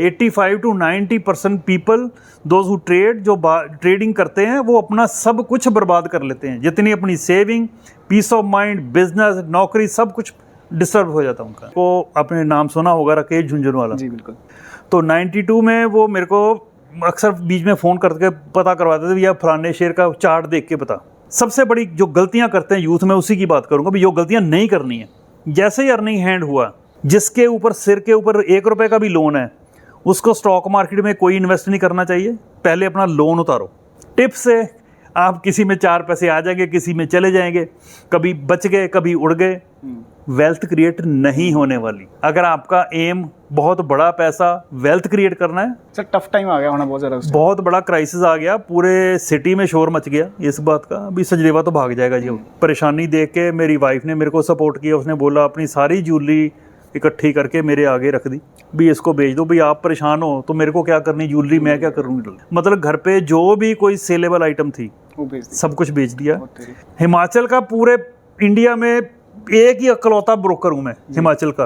85 to 90% people those who trade, जो trading करते हैं वो अपना सब कुछ बर्बाद कर लेते हैं, जितनी अपनी saving, peace of mind, business, नौकरी, सब कुछ डिस्टर्ब हो जाता उनका। को अपने नाम सुना होगा राकेश झुंझुनवाला जी बिल्कुल। तो 92 में वो मेरे को अक्सर बीच में फ़ोन करके पता करवाते थे, भैया फलाने शेयर का चार्ट देख के बता। सबसे बड़ी जो गलतियां करते हैं यूथ में उसी की बात करूंगा, भी जो गलतियां नहीं करनी है। जैसे ही अर्निंग हैंड हुआ, जिसके ऊपर सिर के ऊपर 1 रुपए का भी लोन है, उसको स्टॉक मार्केट में कोई इन्वेस्ट नहीं करना चाहिए। पहले अपना लोन उतारो। टिप्स है, आप किसी में 4 पैसे आ जाएंगे, किसी में चले जाएंगे, कभी बच गए, कभी उड़ गए। वेल्थ क्रिएट नहीं होने वाली। अगर आपका एम बहुत बड़ा पैसा वेल्थ क्रिएट करना है, सर टफ टाइम आ गया होना बहुत ज़्यादा। बहुत बड़ा क्राइसिस आ गया, पूरे सिटी में शोर मच गया इस बात का। अभी सजदेवा तो भाग जाएगा जी। परेशानी देख के मेरी वाइफ ने मेरे को सपोर्ट किया। उसने बोला अपनी सारी ज्वेलरी इकट्ठी करके मेरे आगे रख दी, भी इसको बेच दो। भाई आप परेशान हो तो मेरे को क्या करनी ज्वेलरी, मैं क्या करूँगी। मतलब घर पे जो भी कोई सेलेबल आइटम थी सब कुछ बेच दिया। हिमाचल का पूरे इंडिया में एक ही इकलौता ब्रोकर हूँ मैं हिमाचल का,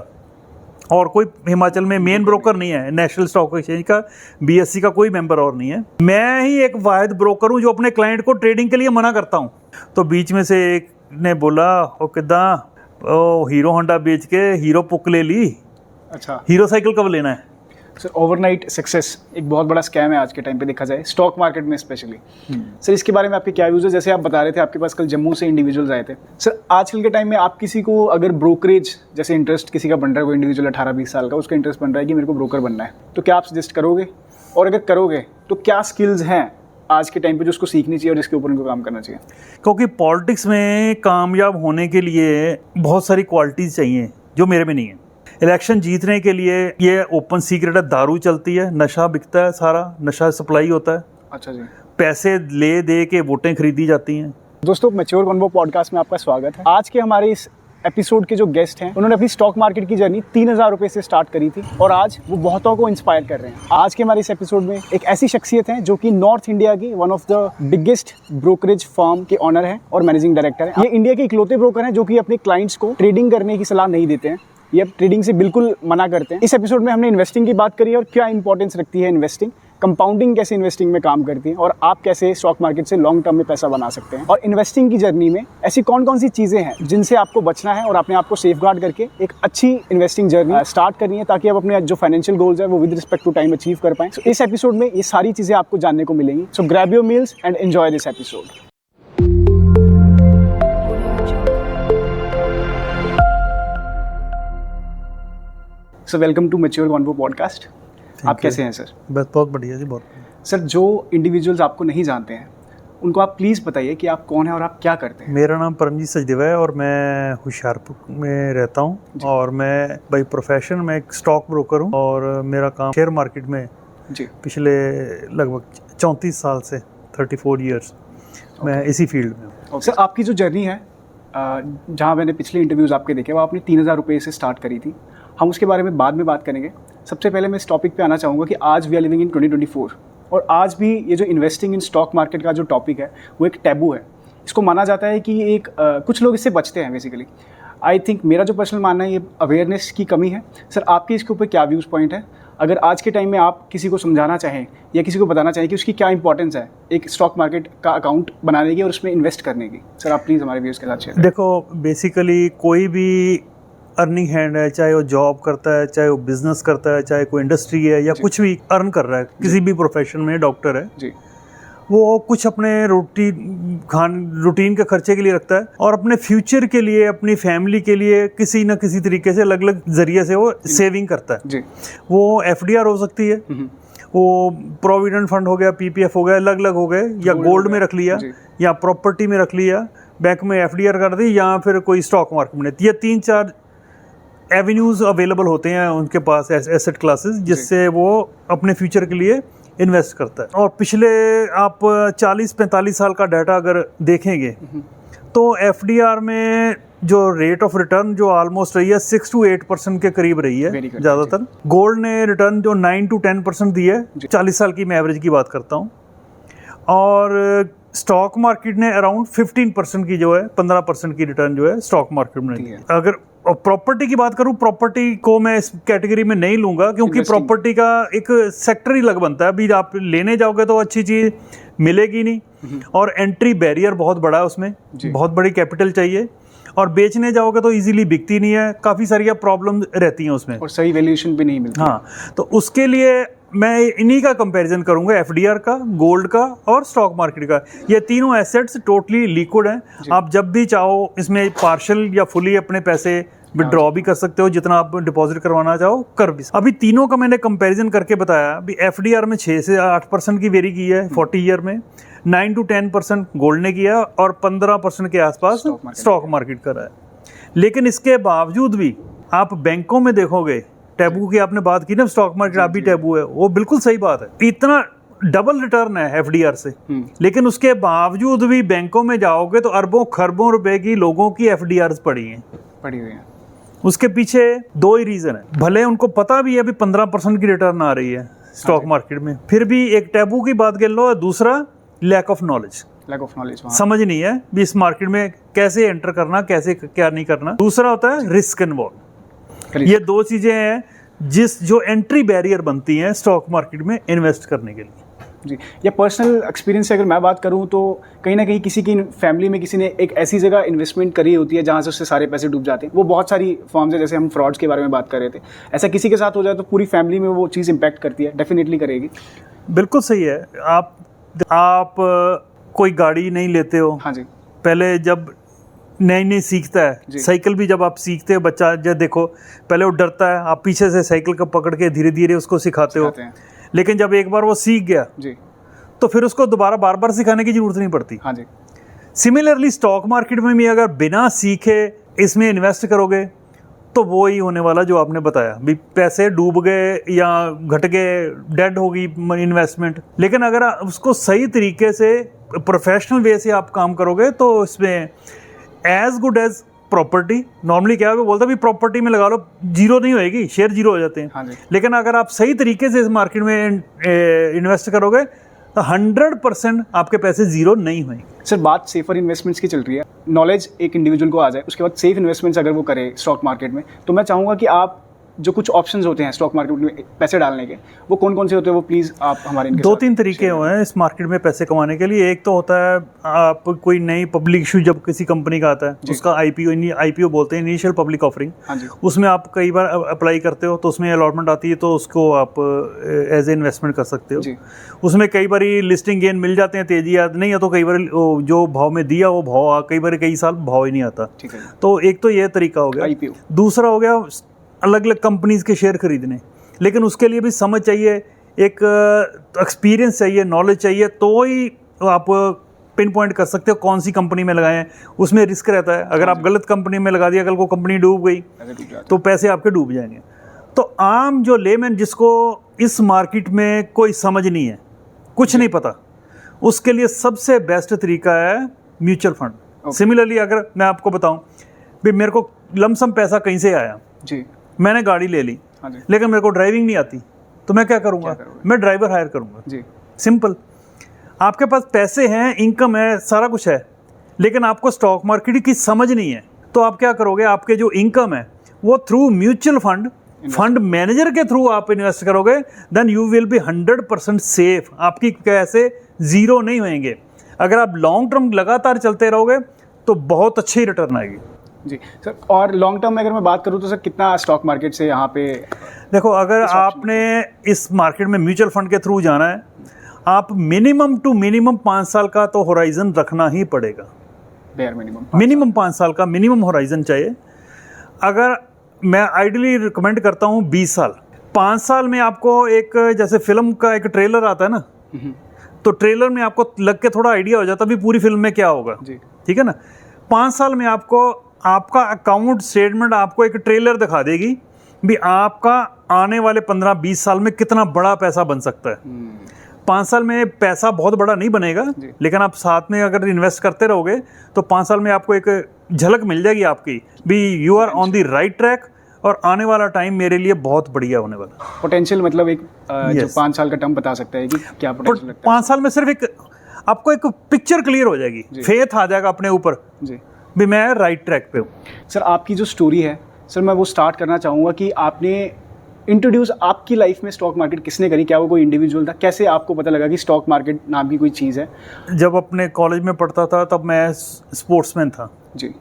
और कोई हिमाचल में मेन ब्रोकर नहीं है। नेशनल स्टॉक एक्सचेंज का, बीएससी का कोई मेंबर और नहीं है। मैं ही एक वाहिद ब्रोकर हूँ जो अपने क्लाइंट को ट्रेडिंग के लिए मना करता हूँ। तो बीच में से एक ने बोला, ओ किदा ओ हीरो होंडा बेच के हीरो पुक ले ली। अच्छा, हीरो साइकिल कब लेना है? सर ओवरनाइट सक्सेस एक बहुत बड़ा स्कैम है आज के टाइम पे देखा जाए, स्टॉक मार्केट में स्पेशली। सर इसके बारे में आपके क्या व्यूज़ है? जैसे आप बता रहे थे आपके पास कल जम्मू से इंडिविजुअल्स आए थे। सर आजकल के टाइम में आप किसी को अगर ब्रोकरेज जैसे इंटरेस्ट किसी का बन रहा है, कोई इंडिविजुअल 18-20 साल का, उसका इंटरेस्ट बन रहा है कि मेरे को ब्रोकर बनना है, तो क्या आप सजेस्ट करोगे? और अगर करोगे तो क्या स्किल्स हैं आज के टाइम पे जो उसको सीखनी चाहिए और जिसके ऊपर उनको काम करना चाहिए? क्योंकि पॉलिटिक्स में कामयाब होने के लिए बहुत सारी क्वालिटीज़ चाहिए जो मेरे में नहीं है। इलेक्शन जीतने के लिए ये ओपन सीक्रेट है, दारू चलती है, नशा बिकता है, सारा नशा सप्लाई होता है। अच्छा जी। पैसे ले दे के वोटें खरीदी जाती हैं। दोस्तों मैच्योर कॉन्वो पॉडकास्ट में आपका स्वागत है। आज के हमारे इस एपिसोड के जो गेस्ट हैं उन्होंने अपनी स्टॉक मार्केट की जर्नी 3000 रुपए से स्टार्ट करी थी और आज वो बहुतों को इंस्पायर कर रहे हैं। आज के हमारे इस एपिसोड में एक ऐसी शख्सियत है जो कि नॉर्थ इंडिया की one of the biggest brokerage firm के ऑनर है और मैनेजिंग डायरेक्टर है। ये इंडिया के इकलौते ब्रोकर हैं जो कि अपने क्लाइंट्स को ट्रेडिंग करने की सलाह नहीं देते हैं, ये अब ट्रेडिंग से बिल्कुल मना करते हैं। इस एपिसोड में हमने इन्वेस्टिंग की बात करी है और क्या इंपॉर्टेंस रखती है इन्वेस्टिंग, कंपाउंडिंग कैसे इन्वेस्टिंग में काम करती है और आप कैसे स्टॉक मार्केट से लॉन्ग टर्म में पैसा बना सकते हैं। और इन्वेस्टिंग की जर्नी में ऐसी कौन कौन सी चीज़ें हैं जिनसे आपको बचना है और अपने आप को सेफगार्ड करके एक अच्छी इन्वेस्टिंग जर्नी स्टार्ट करनी है ताकि आप अपने जो फाइनेंशियल गोल्स है वो with respect to time achieve कर पाएं। इस एपिसोड में ये सारी चीज़ें आपको जानने को मिलेंगी। So grab your meals and enjoy this episode. So welcome to mature convo podcast. आप कैसे हैं सर? बस बहुत बढ़िया जी, बहुत। सर जो इंडिविजुअल्स आपको नहीं जानते हैं उनको आप प्लीज़ बताइए कि आप कौन हैं और आप क्या करते हैं। मेरा नाम परमजीत सचदेवा है और मैं होशियारपुर में रहता हूँ और मैं बाई प्रोफेशन में एक स्टॉक ब्रोकर हूँ और मेरा काम शेयर मार्केट में जी पिछले लगभग 34 साल से 34 ईयर्स मैं इसी फील्ड में हूँ। सर आपकी जो जर्नी है, जहाँ मैंने पिछले इंटरव्यूज़ आपके देखे, वो आपने 3000 रुपये से स्टार्ट करी थी। हम उसके बारे में बाद में बात करेंगे। सबसे पहले मैं इस टॉपिक पे आना चाहूँगा कि आज वी आर लिविंग इन 2024 और आज भी ये जो इन्वेस्टिंग इन स्टॉक मार्केट का जो टॉपिक है वो एक टैबू है। इसको माना जाता है कि एक कुछ लोग इससे बचते हैं बेसिकली। आई थिंक मेरा जो पर्सनल मानना है ये अवेयरनेस की कमी है। सर आपके इसके ऊपर क्या व्यूज़ पॉइंट है? अगर आज के टाइम में आप किसी को समझाना चाहें या किसी को बताना चाहें कि उसकी क्या इंपॉर्टेंस है एक स्टॉक मार्केट का अकाउंट बनाने की और उसमें इन्वेस्ट करने की, सर आप प्लीज़ हमारे व्यूज़ के साथ शेयर करें। देखो बेसिकली कोई भी अर्निंग हैंड है, चाहे वो जॉब करता है, चाहे वो बिजनेस करता है, चाहे कोई इंडस्ट्री है या कुछ भी अर्न कर रहा है, किसी भी प्रोफेशन में, डॉक्टर है जी, वो कुछ अपने रूटीन के खर्चे के लिए रखता है और अपने फ्यूचर के लिए, अपनी फैमिली के लिए किसी न किसी तरीके से अलग अलग जरिए से वो सेविंग करता है जी। वो एफडीआर हो सकती है, वो प्रोविडेंट फंड हो गया, पीपीएफ हो गया, अलग अलग हो गए, या गोल्ड में रख लिया या प्रॉपर्टी में रख लिया, बैंक में एफडीआर कर दी या फिर कोई स्टॉक मार्केट में। ये 3-4 एवेन्यूज अवेलेबल होते हैं उनके पास, एसेट क्लासेस, जिससे वो अपने फ्यूचर के लिए इन्वेस्ट करता है। और पिछले आप 40-45 साल का डाटा अगर देखेंगे तो एफडीआर में जो रेट ऑफ रिटर्न जो ऑलमोस्ट रही है 6 to 8% के करीब रही है ज़्यादातर। गोल्ड ने रिटर्न जो 9 to 10% दी है, 40 साल की मैं एवरेज की बात करता हूँ। और स्टॉक मार्केट ने अराउंड 15% की जो है 15% की रिटर्न जो है स्टॉक मार्केट में दी है। अगर और प्रॉपर्टी की बात करूं, प्रॉपर्टी को मैं इस कैटेगरी में नहीं लूंगा, क्योंकि प्रॉपर्टी का एक सेक्टर ही अलग बनता है। अभी आप लेने जाओगे तो अच्छी चीज मिलेगी नहीं, और एंट्री बैरियर बहुत बड़ा है उसमें, बहुत बड़ी कैपिटल चाहिए, और बेचने जाओगे तो इजीली बिकती नहीं है, काफ़ी सारी प्रॉब्लम रहती हैं उसमें, और सही वैल्यूएशन भी नहीं मिलती। हाँ, तो उसके लिए मैं इन्हीं का कंपैरिजन करूंगा, एफडीआर का, गोल्ड का और स्टॉक मार्केट का। ये तीनों एसेट्स टोटली लिक्विड हैं, आप जब भी चाहो इसमें पार्शियल या फुली अपने पैसे विड्रॉ भी कर सकते हो, जितना आप डिपॉजिट करवाना चाहो कर भी। अभी तीनों का मैंने कंपैरिजन करके बताया। अभी एफडीआर में 6 से 8% की वेरी की है 40 ईयर में, 9 to 10% गोल्ड ने किया, और 15% के आसपास स्टॉक मार्केट कर रहा है। लेकिन इसके बावजूद भी आप बैंकों में देखोगे, टैबू की आपने बात की ना, स्टॉक मार्केट आप भी टैबू है, वो बिल्कुल सही बात है, इतना डबल रिटर्न है एफडीआर से, लेकिन उसके बावजूद भी बैंकों में जाओगे तो अरबों खरबों रुपए की लोगों की एफडीआर पड़ी हुई हैं। उसके पीछे 2 ही रीजन है। भले उनको पता भी है अभी 15% की रिटर्न आ रही है स्टॉक मार्केट में, फिर भी एक टैबू की बात कर लो, दूसरा लैक ऑफ नॉलेज, समझ नहीं है भी इस मार्केट में कैसे एंटर करना, कैसे क्या नहीं करना। दूसरा होता है रिस्क इन्वॉल्व। ये 2 चीजें हैं जो एंट्री बैरियर बनती हैं स्टॉक मार्केट में इन्वेस्ट करने के लिए। जी, या पर्सनल एक्सपीरियंस से अगर मैं बात करूं तो कहीं ना कहीं किसी की फैमिली में किसी ने एक ऐसी जगह इन्वेस्टमेंट करी होती है जहां से उससे सारे पैसे डूब जाते हैं। वो बहुत सारी फॉर्म्स है, जैसे हम फ्रॉड्स के बारे में बात कर रहे थे, ऐसा किसी के साथ हो जाए तो पूरी फैमिली में वो चीज़ इम्पैक्ट करती है, डेफिनेटली करेगी। बिल्कुल सही है। आप कोई गाड़ी नहीं लेते हो, हाँ जी, पहले जब नई सीखता है, साइकिल भी जब आप सीखते हो, बच्चा जब देखो पहले वो डरता है, आप पीछे से साइकिल को पकड़ के धीरे धीरे उसको सिखाते हो, लेकिन जब एक बार वो सीख गया जी, तो फिर उसको दोबारा बार बार सिखाने की जरूरत नहीं पड़ती। हाँ जी। सिमिलरली स्टॉक मार्केट में भी अगर बिना सीखे इसमें इन्वेस्ट करोगे तो वो ही होने वाला जो आपने बताया, भी पैसे डूब गए या घट गए, डेड होगी इन्वेस्टमेंट। लेकिन अगर उसको सही तरीके से प्रोफेशनल वे से आप काम करोगे तो इसमें as good as property. Normally क्या है, बोलता भी प्रॉपर्टी में लगा लो, जीरो नहीं होएगी, शेयर जीरो हो जाते हैं। हाँ जी। लेकिन अगर आप सही तरीके से इस मार्केट में इन्वेस्ट करोगे तो 100% आपके पैसे जीरो नहीं होंगे। सर, बात सेफर इन्वेस्टमेंट्स की चल रही है, नॉलेज एक इंडिविजुअल को आ जाए, उसके बाद सेफ इन्वेस्टमेंट्स अगर वो करे स्टॉक मार्केट में, तो मैं चाहूँगा कि आप जो कुछ ऑप्शंस होते हैं स्टॉक मार्केट में पैसे डालने के, वो कौन कौन से होते हैं, वो प्लीज़ आप हमारे 2-3 तरीके हुए हैं इस मार्केट में पैसे कमाने के लिए। एक तो होता है आप कोई नई पब्लिक इशू जब किसी कंपनी का आता है, उसका आईपीओ बोलते हैं, इनिशियल पब्लिक ऑफरिंग, उसमें आप कई बार अप्लाई करते हो तो उसमें अलॉटमेंट आती है, तो उसको आप एज ए इन्वेस्टमेंट कर सकते हो। उसमें कई बार लिस्टिंग गेन मिल जाते हैं, तेजी या नहीं है तो कई बार जो भाव में दिया वो भाव कई बार कई साल भाव ही नहीं आता। तो एक तो ये तरीका हो गया। दूसरा हो गया अलग अलग कंपनीज के शेयर खरीदने, लेकिन उसके लिए भी समझ चाहिए, एक एक्सपीरियंस चाहिए, नॉलेज चाहिए, तो ही आप पिन पॉइंट कर सकते हो कौन सी कंपनी में लगाएं। उसमें रिस्क रहता है, अगर आप गलत कंपनी में लगा दिया, कल को कंपनी डूब गई तो पैसे आपके डूब जाएंगे। तो आम जो लेमैन जिसको इस मार्केट में कोई समझ नहीं है, कुछ नहीं पता, उसके लिए सबसे बेस्ट तरीका है म्यूचुअल फंड। सिमिलरली अगर मैं आपको बताऊं भी मेरे को लमसम पैसा कहीं से आया जी, मैंने गाड़ी ले ली, लेकिन मेरे को ड्राइविंग नहीं आती, तो मैं क्या करूंगा? मैं ड्राइवर हायर करूंगा जी। सिंपल। आपके पास पैसे हैं, इनकम है, सारा कुछ है, लेकिन आपको स्टॉक मार्केट की समझ नहीं है, तो आप क्या करोगे? आपके जो इनकम है वो थ्रू म्यूचुअल फंड मैनेजर के थ्रू आप इन्वेस्ट करोगे, then you will be 100% safe. आपकी पैसे जीरो नहीं होंगे। अगर आप लॉन्ग टर्म लगातार चलते रहोगे तो बहुत अच्छी रिटर्न आएगी जी। सर, और लॉन्ग टर्म में अगर मैं बात करूं तो सर कितना स्टॉक मार्केट से यहाँ पे देखो, अगर आपने इस मार्केट में म्यूचुअल फंड के थ्रू जाना है, आप मिनिमम टू मिनिमम 5 साल का तो होराइजन रखना ही पड़ेगा। मिनिमम 5 साल का मिनिमम होराइजन चाहिए। अगर मैं आइडियली रिकमेंड करता हूँ 20 साल। 5 साल में आपको एक, जैसे फिल्म का एक ट्रेलर आता है ना, तो ट्रेलर में आपको लग के थोड़ा आइडिया हो जाता है भी पूरी फिल्म में क्या होगा, ठीक है ना। 5 साल में आपको आपका अकाउंट स्टेटमेंट आपको एक ट्रेलर दिखा देगी भी आपका आने वाले 15-20 साल में कितना बड़ा पैसा बन सकता है। 5 साल में पैसा बहुत बड़ा नहीं बनेगा, लेकिन आप साथ में अगर इन्वेस्ट करते रहोगे तो 5 साल में आपको एक झलक मिल जाएगी आपकी भी you are on the right track, और आने वाला टाइम मेरे लिए बहुत बढ़िया होने वाला। पोटेंशियल मतलब एक जो 5 साल का टर्म बता सकता है कि क्या पोटेंशियल लगता है? 5 साल में सिर्फ एक आपको एक पिक्चर क्लियर हो जाएगी, फेथ आ जाएगा अपने ऊपर जी भी मैं राइट ट्रैक पे हूँ। सर, आपकी जो स्टोरी है सर मैं वो स्टार्ट करना चाहूँगा कि आपने इंट्रोड्यूस आपकी लाइफ में स्टॉक मार्केट किसने करी? क्या वो कोई इंडिविजुअल था? कैसे आपको पता लगा कि स्टॉक मार्केट नाम की कोई चीज़ है? जब अपने कॉलेज में पढ़ता था तब मैं स्पोर्ट्समैन था जी।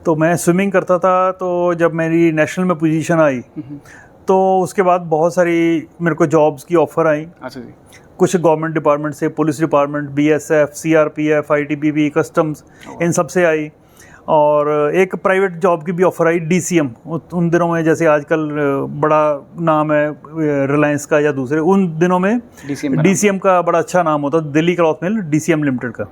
तो मैं स्विमिंग करता था। तो जब मेरी नेशनल में पोजीशन आई तो उसके बाद बहुत सारी मेरे को जॉब्स की ऑफ़र आई। अच्छा जी। कुछ गवर्नमेंट डिपार्टमेंट से, police department, BSF, CRPF, ITBP, customs, इन सब से आई। और एक प्राइवेट जॉब की भी ऑफ़र आई, डीसीएम। उन दिनों में जैसे आजकल बड़ा नाम है रिलायंस का या दूसरे, उन दिनों में डीसीएम का बड़ा अच्छा नाम होता, दिल्ली क्लॉथ मिल डीसीएम लिमिटेड का।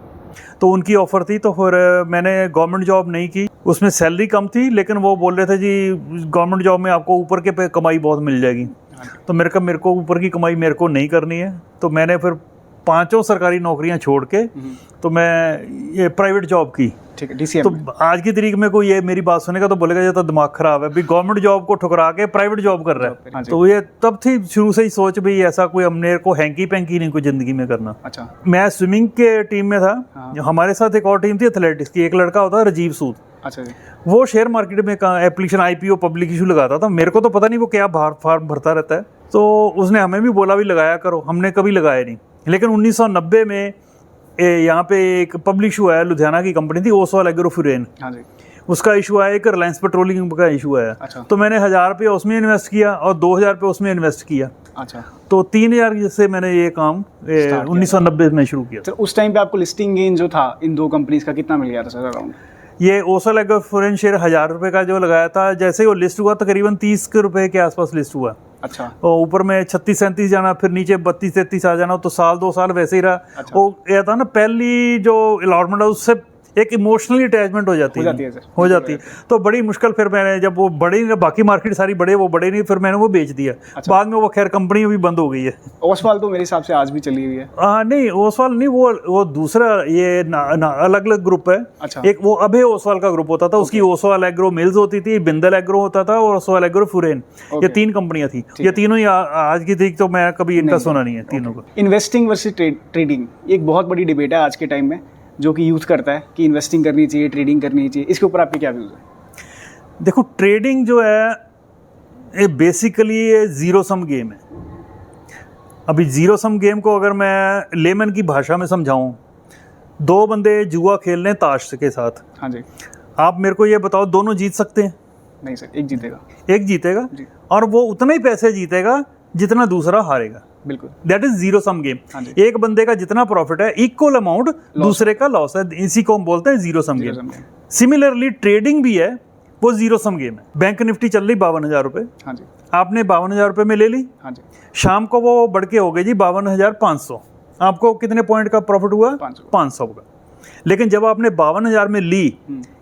तो उनकी ऑफ़र थी तो फिर मैंने गवर्नमेंट जॉब नहीं की। उसमें सैलरी कम थी लेकिन वो बोल रहे थे जी गवर्नमेंट जॉब में आपको ऊपर के पे कमाई बहुत मिल जाएगी। तो मेरे को ऊपर की कमाई मेरे को नहीं करनी है। तो मैंने फिर 5 सरकारी नौकरियां छोड़ के तो मैं ये प्राइवेट जॉब की। ठीक है, डीसीएम। तो आज की तारीख में कोई ये मेरी बात सुनेगा तो बोलेगा ये तो दिमाग खराब है, भी गवर्नमेंट जॉब को ठुकरा के प्राइवेट जॉब कर रहा है। तो ये तब थी शुरू से ही सोच भी ऐसा कोई हमने को हैंकी पैंकी नहीं कोई जिंदगी में करना। अच्छा। मैं स्विमिंग के टीम में था। हमारे साथ एक और टीम थी एथलेटिक्स की। एक लड़का होता है राजीव सूद। अच्छा जी। वो शेयर मार्केट में एप्लीकेशन आईपीओ पब्लिक इशू लगाता था। मेरे को तो पता नहीं वो क्या फॉर्म भरता रहता है। तो उसने हमें भी बोला भी लगाया करो, हमने कभी लगाया नहीं। लेकिन 1990 में यहाँ पे एक पब्लिक इशू आया, लुधियाना की कंपनी थी ओसवाल एग्रो फुरेन। हाँ जी। उसका इशू आया, एक रिलायंस पेट्रोलियम का इशू आया। अच्छा। तो मैंने 1000 रुपये उसमें इन्वेस्ट किया और 2000 रुपये उसमें इन्वेस्ट किया। अच्छा। तो 3000 से मैंने ये काम 1990 में शुरू किया। तो उस टाइम पे आपको लिस्टिंग गेन जो था इन दो कंपनीज का कितना मिल गया था सर अराउंड? ये ओसवाल एग्रो फुरेन शेयर 1000 रुपये का जो लगाया था, जैसे ही वो लिस्ट हुआ तकरीबन 30 रुपये के आसपास लिस्ट हुआ। अच्छा। और ऊपर में 36-37 जाना, फिर नीचे 32-33 आ जाना। तो साल 2 साल वैसे ही रहा। अच्छा। वो ये था ना, पहली जो अलॉटमेंट है उससे एक इमोशनली अटैचमेंट हो जाती है सर। हो जाती है। तो बड़ी मुश्किल, फिर मैंने जब वो बढ़े, बाकी मार्केट सारी बढ़े, वो बढ़े नहीं, फिर मैंने वो बेच दिया। अच्छा। बाद में वो खैर कंपनी भी बंद हो गई है। ओसवाल तो मेरे हिसाब से आज भी चली हुई है। नहीं, ओसवाल नहीं, वो दूसरा ये अलग अलग ग्रुप है। अच्छा। एक वो अभय ओसवाल का ग्रुप होता था, उसकी ओसवाल एग्रो मिल्स होती थी, बिंदल एग्रो होता था और ओसवाल एग्रो फुरेन। ये 3 कंपनियां थी। ये तीनों ही आज की तारीख तो मैं कभी इनका सुना नहीं है तीनों को। इन्वेस्टिंग वर्सेस ट्रेडिंग एक बहुत बड़ी डिबेट है आज के टाइम में, जो कि यूथ करता है कि इन्वेस्टिंग करनी चाहिए, ट्रेडिंग करनी चाहिए। इसके ऊपर आपके क्या व्यूज है? देखो, ट्रेडिंग जो है ये बेसिकली ये जीरो सम गेम है। अभी जीरो सम गेम को अगर मैं लेमन की भाषा में समझाऊं, 2 बंदे जुआ खेल रहे हैं ताश के साथ। हाँ जी। आप मेरे को ये बताओ, दोनों जीत सकते हैं? नहीं सर, एक जीतेगा। एक जीतेगा और वो उतना ही पैसे जीतेगा जितना दूसरा हारेगा। बिल्कुल, that is zero sum game. एक बंदे का जितना प्रॉफिट है इक्वल अमाउंट दूसरे का लॉस है। इसी को हम बोलते हैं zero sum game. Similarly trading भी है, वो जीरो सम गेम है। बैंक निफ्टी चल रही 52,000 रुपये। हाँ जी। आपने 52,000 रुपये में ले ली। हाँ जी। शाम को वो बढ़ के हो गई जी 52,500। आपको कितने पॉइंट का प्रॉफिट हुआ? 500 का। लेकिन जब आपने 52,000 में ली,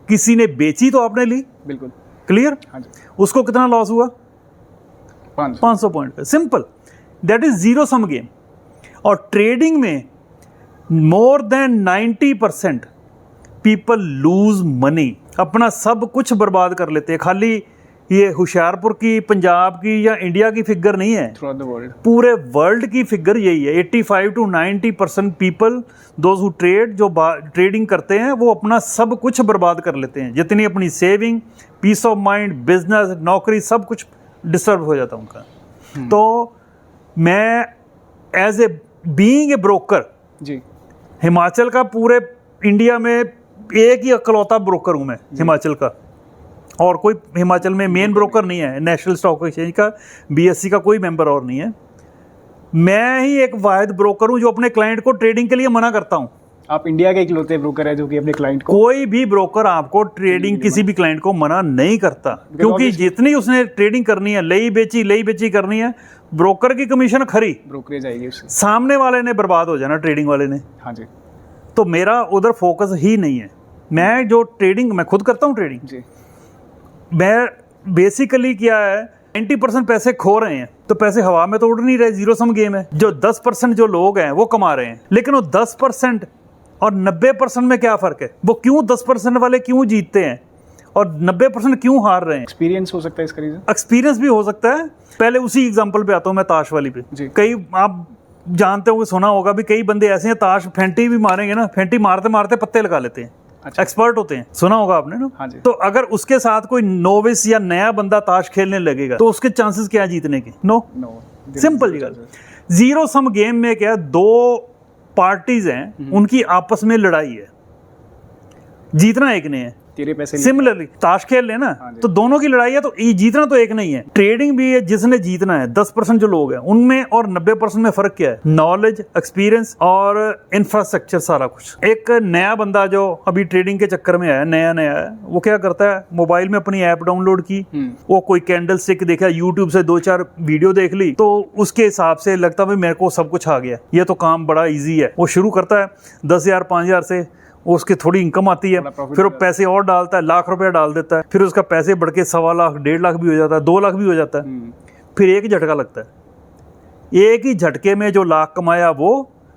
किसी ने बेची तो आपने ली। बिल्कुल क्लियर। हाँ जी। उसको कितना लॉस हुआ? 500 पॉइंट का। Simple, that is zero sum game. और ट्रेडिंग में more than 90% people lose money, अपना सब कुछ बर्बाद कर लेते हैं। खाली ये होशियारपुर की, पंजाब की या इंडिया की फिगर नहीं है, थ्रू आउट द वर्ल्ड, पूरे वर्ल्ड की फिगर यही है। 85 to 90% people those who trade, जो ट्रेडिंग करते हैं, वो अपना सब कुछ बर्बाद कर लेते हैं। जितनी अपनी saving, peace of mind, business, नौकरी, सब कुछ डिस्टर्ब हो जाता है उनका। तो मैं as a being a broker जी, हिमाचल का पूरे इंडिया में एक ही अकलौता ब्रोकर हूं मैं हिमाचल का, और कोई हिमाचल में मेन ब्रोकर नहीं है। नेशनल स्टॉक एक्सचेंज का, बीएससी का कोई मेंबर और नहीं है। मैं ही एक वाहिद ब्रोकर हूं जो अपने क्लाइंट को ट्रेडिंग के लिए मना करता हूं। आप इंडिया के इकलौते ब्रोकर है जो कि अपने क्लाइंट को, कोई भी ब्रोकर आपको ट्रेडिंग किसी भी क्लाइंट को मना नहीं करता, क्योंकि जितनी उसने ट्रेडिंग करनी है, लई बेची करनी है, ब्रोकर की कमीशन खरी, ब्रोकरेज आएगी उससे, सामने वाले ने बर्बाद हो जाना, ट्रेडिंग वाले ने। हाँ जी। तो मेरा उधर फोकस ही नहीं है। मैं जो ट्रेडिंग, मैं खुद करता हूँ ट्रेडिंग जी। मैं बेसिकली क्या है, 90% पैसे खो रहे हैं, तो पैसे हवा में तो उड़ नहीं रहे, जीरो सम गेम है। जो 10% जो लोग हैं वो कमा रहे हैं, लेकिन वो 10% और 90% में क्या फर्क है? वो क्यों 10% वाले क्यों जीतते हैं और 90% क्यों हार रहे हैं? एक्सपीरियंस हो सकता है इसका रीजन। एक्सपीरियंस भी हो सकता है। पहले उसी एग्जांपल पे आता हूँ मैं, ताश वाली पे। कई आप जानते होंगे, सुना होगा भी, कई बंदे ऐसे हैं ताश फेंटी भी मारेंगे ना, फेंटी मारते मारते पत्ते लगा लेते हैं। एक्सपर्ट होते हैं, सुना होगा आपने ना। हाँ जी। तो अगर उसके साथ कोई नोविस या नया बंदा ताश खेलने लगेगा तो उसके चांसेस क्या है जीतने के? नो। सिंपल जी गल। जीरो सम गेम में क्या, दो पार्टीज हैं, उनकी आपस में लड़ाई है, जीतना एक ने है। तेरे पैसे सिमिलरली ताश खेल लेना तो दोनों की लड़ाई है, तो जीतना तो एक नहीं है। ट्रेडिंग भी है, जिसने जीतना है 10% जो लोग हैं उनमें और 90% में फर्क क्या है? नॉलेज, एक्सपीरियंस और इंफ्रास्ट्रक्चर, सारा कुछ। एक नया बंदा जो अभी ट्रेडिंग के चक्कर में आया, नया है, वो क्या करता है, मोबाइल में अपनी ऐप डाउनलोड की, वो कोई कैंडल स्टिक देखा, यूट्यूब से 2-4 वीडियो देख ली, तो उसके हिसाब से लगता है मेरे को सब कुछ आ गया, ये तो काम बड़ा ईजी है। वो शुरू करता है 10,000 5,000 से, उसकी थोड़ी इनकम आती है, फिर वो पैसे और डालता है, लाख रुपया डाल देता है, फिर उसका पैसे बढ़ के 1.25 लाख 1.5 लाख भी हो जाता है, 2 लाख भी हो जाता है। फिर एक ही झटका लगता है, एक ही झटके में जो लाख कमाया वो,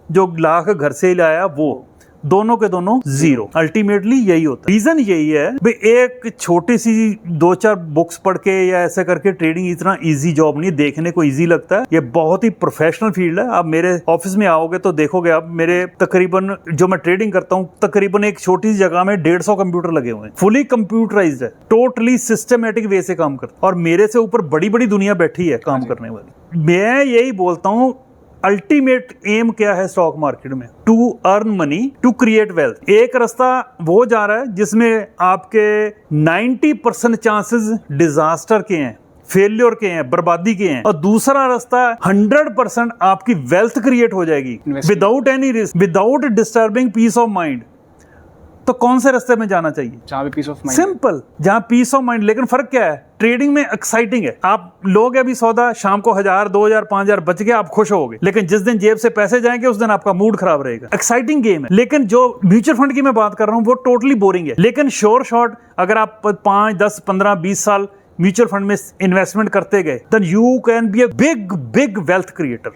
जो लाख घर से लाया वो, दोनों के दोनों जीरो। अल्टीमेटली यही होता है। रीजन यही है भाई, एक छोटी सी 2-4 बुक्स पढ़ के या ऐसे करके ट्रेडिंग इतना इजी जॉब नहीं, देखने को इजी लगता है, ये बहुत ही प्रोफेशनल फील्ड है। आप मेरे ऑफिस में आओगे तो देखोगे आप, मेरे तकरीबन जो मैं ट्रेडिंग करता हूँ, तकरीबन एक छोटी सी जगह में 150 कंप्यूटर लगे हुए हैं, फुली कंप्यूटराइज्ड है, टोटली सिस्टमेटिक वे से काम करता है, और मेरे से ऊपर बड़ी बड़ी दुनिया बैठी है काम करने वाली। मैं यही बोलता हूँ, अल्टीमेट एम क्या है स्टॉक मार्केट में? To earn money, to create wealth. एक रास्ता वो जा रहा है जिसमें आपके 90% चांसेस डिजास्टर के हैं, फेलियर के हैं, बर्बादी के हैं, और दूसरा रास्ता 100% आपकी वेल्थ क्रिएट हो जाएगी without any risk, without disturbing peace of mind. तो कौन से रास्ते में जाना चाहिए? जहां पे पीस ऑफ माइंड, सिंपल, जहां पीस ऑफ माइंड। लेकिन फर्क क्या है? ट्रेडिंग में एक्साइटिंग है, आप लोगे अभी सौदा, शाम को 1,000 2,000 5,000 बच गया, आप खुश होगे, लेकिन जिस दिन जेब से पैसे जाएंगे उस दिन आपका मूड खराब रहेगा। एक्साइटिंग गेम है। लेकिन जो म्यूचुअल फंड की मैं बात कर रहा हूं वो टोटली बोरिंग है। लेकिन श्योर शॉट, अगर आप 5, 10, 15, 20 साल म्यूचुअल फंड में इन्वेस्टमेंट करते गए, then you can be a big wealth creator,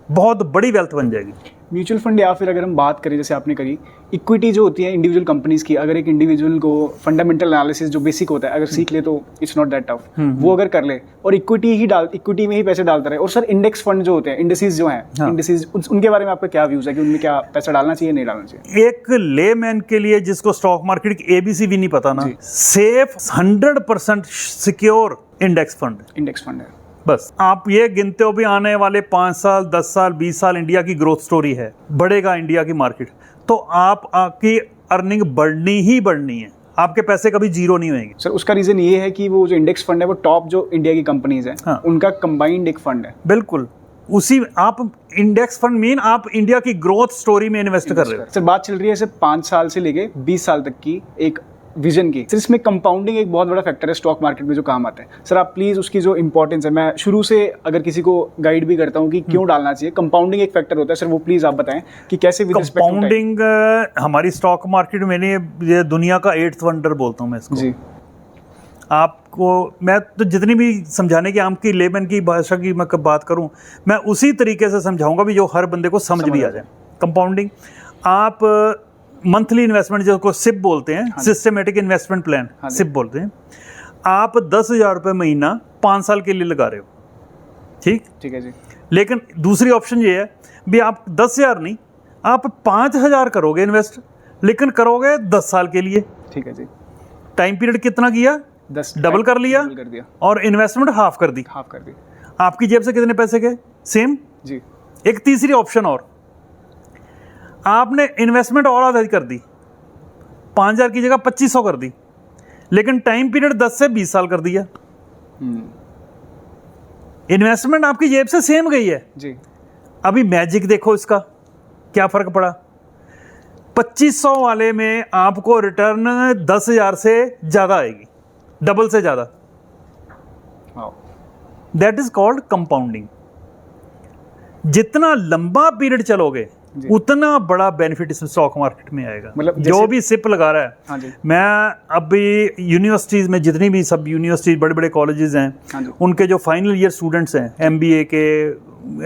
बहुत बड़ी वेल्थ बन जाएगी। म्यूचुअल फंड, या फिर अगर हम बात करें जैसे आपने करी, इक्विटी जो होती है इंडिविजुअल कंपनीज की, अगर एक इंडिविजुअल को फंडामेंटल एनालिसिस जो बेसिक होता है अगर सीख ले तो इट्स नॉट दैट टफ, वो अगर कर ले और इक्विटी में ही पैसे डालता रहे। और सर इंडेक्स फंड जो होते हैं, इंडेक्सेस जो हैं, इंडेक्सेस, उनके बारे में आपका क्या व्यूज है कि उनमें क्या पैसा डालना चाहिए, नहीं डालना चाहिए? एक लेमैन के लिए जिसको स्टॉक मार्केट की एबीसी भी नहीं पता ना, सेफ 100% सिक्योर इंडेक्स फंड है। बस आप ये गिनते हो भी आने वाले 5 साल 10 साल 20 साल इंडिया की ग्रोथ स्टोरी है, बढ़ेगा इंडिया की मार्केट, तो आपकी अर्निंग बढ़नी ही बढ़नी है, आपके पैसे कभी जीरो नहीं होंगे। सर उसका रीजन ये है कि वो जो इंडेक्स फंड है वो टॉप जो इंडिया की कंपनीज हैं, उनका कंबाइंड एक फंड है। बिल्कुल, उसी आप इंडेक्स फंड मीन आप इंडिया की ग्रोथ स्टोरी में इन्वेस्ट कर रहे हो। सर बात चल रही है सिर्फ 5 साल से लेके 20 साल तक की एक विजन की। सर इसमें कंपाउंडिंग एक बहुत बड़ा फैक्टर है स्टॉक मार्केट में जो काम आता है। सर आप प्लीज उसकी जो इंपॉर्टेंस है, मैं शुरू से अगर किसी को गाइड भी करता हूँ कि क्यों डालना चाहिए, कंपाउंडिंग एक फैक्टर होता है, सर वो प्लीज आप बताएं कि कैसे कंपाउंडिंग हमारी स्टॉक मार्केट में, ये दुनिया का 8th वंडर बोलता हूँ मैं इसको जी। आपको मैं तो जितनी भी समझाने की आपकी लेमन की भाषा की मैं बात करूं, मैं उसी तरीके से समझाऊंगा भी जो हर बंदे को समझ भी आ जाए। कंपाउंडिंग, आप मंथली इन्वेस्टमेंट जिसको सिप बोलते हैं, सिस्टमेटिक इन्वेस्टमेंट प्लान सिप बोलते हैं, आप 10,000 रुपये महीना 5 साल के लिए लगा रहे हो, ठीक है जी। लेकिन दूसरी ऑप्शन ये है भी आप 10,000 नहीं, आप 5,000 करोगे इन्वेस्ट, लेकिन करोगे 10 साल के लिए, ठीक है जी। टाइम पीरियड कितना किया? 10, डबल कर लिया और इन्वेस्टमेंट हाफ कर दी। आपकी जेब से कितने पैसे गए? सेम जी। एक तीसरी ऑप्शन और, आपने इन्वेस्टमेंट और आधा कर दी, 5,000 की जगह 2,500 कर दी, लेकिन टाइम पीरियड 10 से 20 साल कर दिया। इन्वेस्टमेंट आपकी जेब से सेम गई है जी। अभी मैजिक देखो इसका क्या फर्क पड़ा। 2,500 वाले में आपको रिटर्न 10,000 से ज्यादा आएगी, डबल से ज्यादा। That is called compounding. जितना लंबा पीरियड चलोगे उतना बड़ा बेनिफिट इस स्टॉक मार्केट में आएगा। मतलब जो भी सिप लगा रहा है, हाँ जी। मैं अभी यूनिवर्सिटीज में जितनी भी सब यूनिवर्सिटीज बड़े बड़े कॉलेजेस हैं, हाँ उनके जो फाइनल ईयर स्टूडेंट्स हैं, MBA के,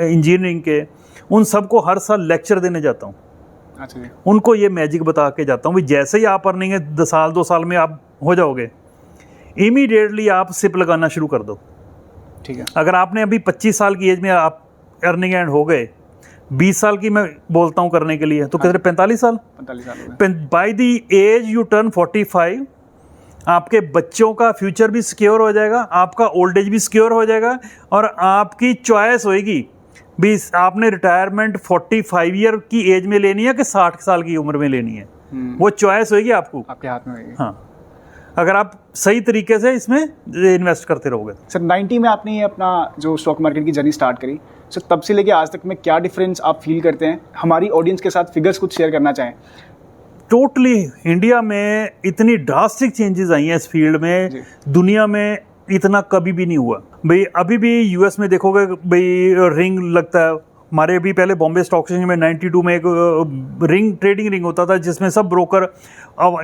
इंजीनियरिंग के, उन सबको हर साल लेक्चर देने जाता हूँ। अच्छा। उनको ये मैजिक बता के जाता हूँ, जैसे ही आप अर्निंग 2 साल में आप हो जाओगे, इमीडिएटली आप सिप लगाना शुरू कर दो। ठीक है। अगर आपने अभी 25 साल की एज में आप अर्निंग एंड हो गए, 20 साल की मैं बोलता हूँ करने के लिए, तो कहते 45 साल। 45 साल हो गए। By the age you turn 45 आपके बच्चों का फ्यूचर भी सिक्योर हो जाएगा, आपका ओल्ड एज भी सिक्योर हो जाएगा, और आपकी चॉइस होएगी भी आपने रिटायरमेंट 45 ईयर की एज में लेनी है कि 60 साल की उम्र में लेनी है। वो चॉइस होएगी आपको, आपके हाथ में होगी। हाँ, अगर आप सही तरीके से इसमें इन्वेस्ट करते रहोगे। सर 90 में आपने ये अपना जो स्टॉक मार्केट की जर्नी स्टार्ट करी, सर तब से लेके आज तक में क्या डिफरेंस आप फील करते हैं? हमारी ऑडियंस के साथ फिगर्स कुछ शेयर करना चाहें। टोटली इंडिया में इतनी ड्रास्टिक चेंजेस आई हैं इस फील्ड में, दुनिया में इतना कभी भी नहीं हुआ भाई। अभी भी यूएस में देखोगे भाई रिंग लगता है, हमारे अभी पहले बॉम्बे स्टॉक एक्सचेंज में 92 में एक रिंग ट्रेडिंग रिंग होता था जिसमें सब ब्रोकर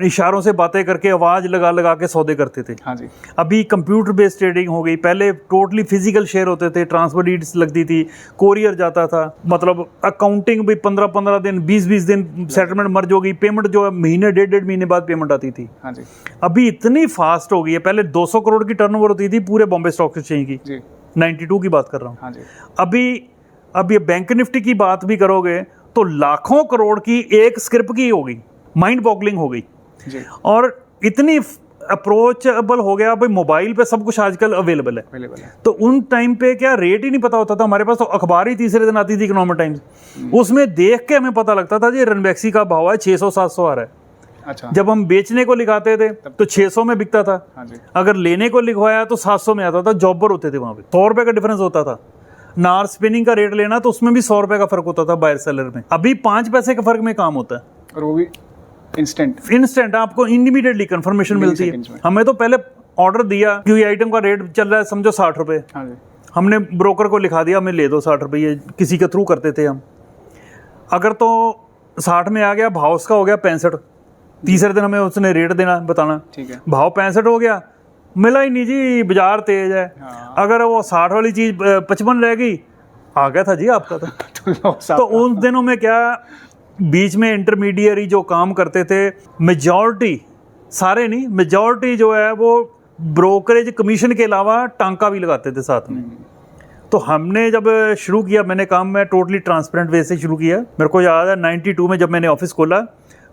इशारों से बातें करके आवाज लगा लगा के सौदे करते थे। हाँ जी। अभी कंप्यूटर बेस्ड ट्रेडिंग हो गई, पहले टोटली फिजिकल शेयर होते थे, ट्रांसफर डीड्स लगती थी, कोरियर जाता था, मतलब अकाउंटिंग भी 15-15 दिन 20-20 दिन सेटलमेंट मर्ज हो गई, पेमेंट जो है महीने 1.5 महीने बाद पेमेंट आती थी। हाँ जी। अभी इतनी फास्ट हो गई है, पहले 200 करोड़ की टर्नओवर होती थी पूरे बॉम्बे स्टॉक एक्सचेंज की जी। 92 की बात कर रहा हूँ। हाँ जी। अब ये बैंक निफ्टी की बात भी करोगे तो लाखों करोड़ की एक स्क्रिप्ट की होगी, माइंड बॉगलिंग हो गई जी। और इतनी अप्रोचेबल हो गया भाई, मोबाइल पे सब कुछ आजकल अवेलेबल है। तो उन टाइम पे क्या रेट ही नहीं पता होता था हमारे पास, तो अखबार ही तीसरे दिन आती थी इकोनॉमिक टाइम्स, उसमें देख के हमें पता लगता था जी रनबैक्सी का भाव है 600-700 आ रहा है। अच्छा। जब हम बेचने को लिखाते थे तो 600 में बिकता था। हाँ जी। अगर लेने को लिखवाया तो 700 में आता था, जॉबर होते थे वहां पे, 100 रुपए का डिफरेंस होता था। नार स्पिनिंग का रेट लेना तो उसमें भी 100 रुपए का फर्क होता था बायर सेलर में, अभी 5 पैसे के फर्क में काम होता है, और वो भी इंस्टेंट आपको इमीडिएटली कंफर्मेशन मिलती है। हमें तो पहले ऑर्डर दिया कि आइटम का रेट चल रहा है समझो 60 रुपए, हमने ब्रोकर को लिखा दिया हमें ले दो 60 रुपये, किसी के थ्रू करते थे हम। अगर तो 60 में आ गया, भाव उसका हो गया 65, तीसरे दिन हमें उसने रेट देना बताना, ठीक है, भाव 65 हो गया, मिला ही नहीं जी, बाजार तेज है। हाँ। अगर वो 60 वाली चीज 55 रह गई, आ गया था जी आपका तो उन दिनों में क्या बीच में इंटरमीडिएरी जो काम करते थे, मेजॉरिटी, सारे नहीं, मेजॉरिटी जो है वो ब्रोकरेज कमीशन के अलावा टांका भी लगाते थे साथ में। तो हमने जब शुरू किया, मैंने काम में टोटली ट्रांसपेरेंट वे से शुरू किया। मेरे को याद है 92 में जब मैंने ऑफिस खोला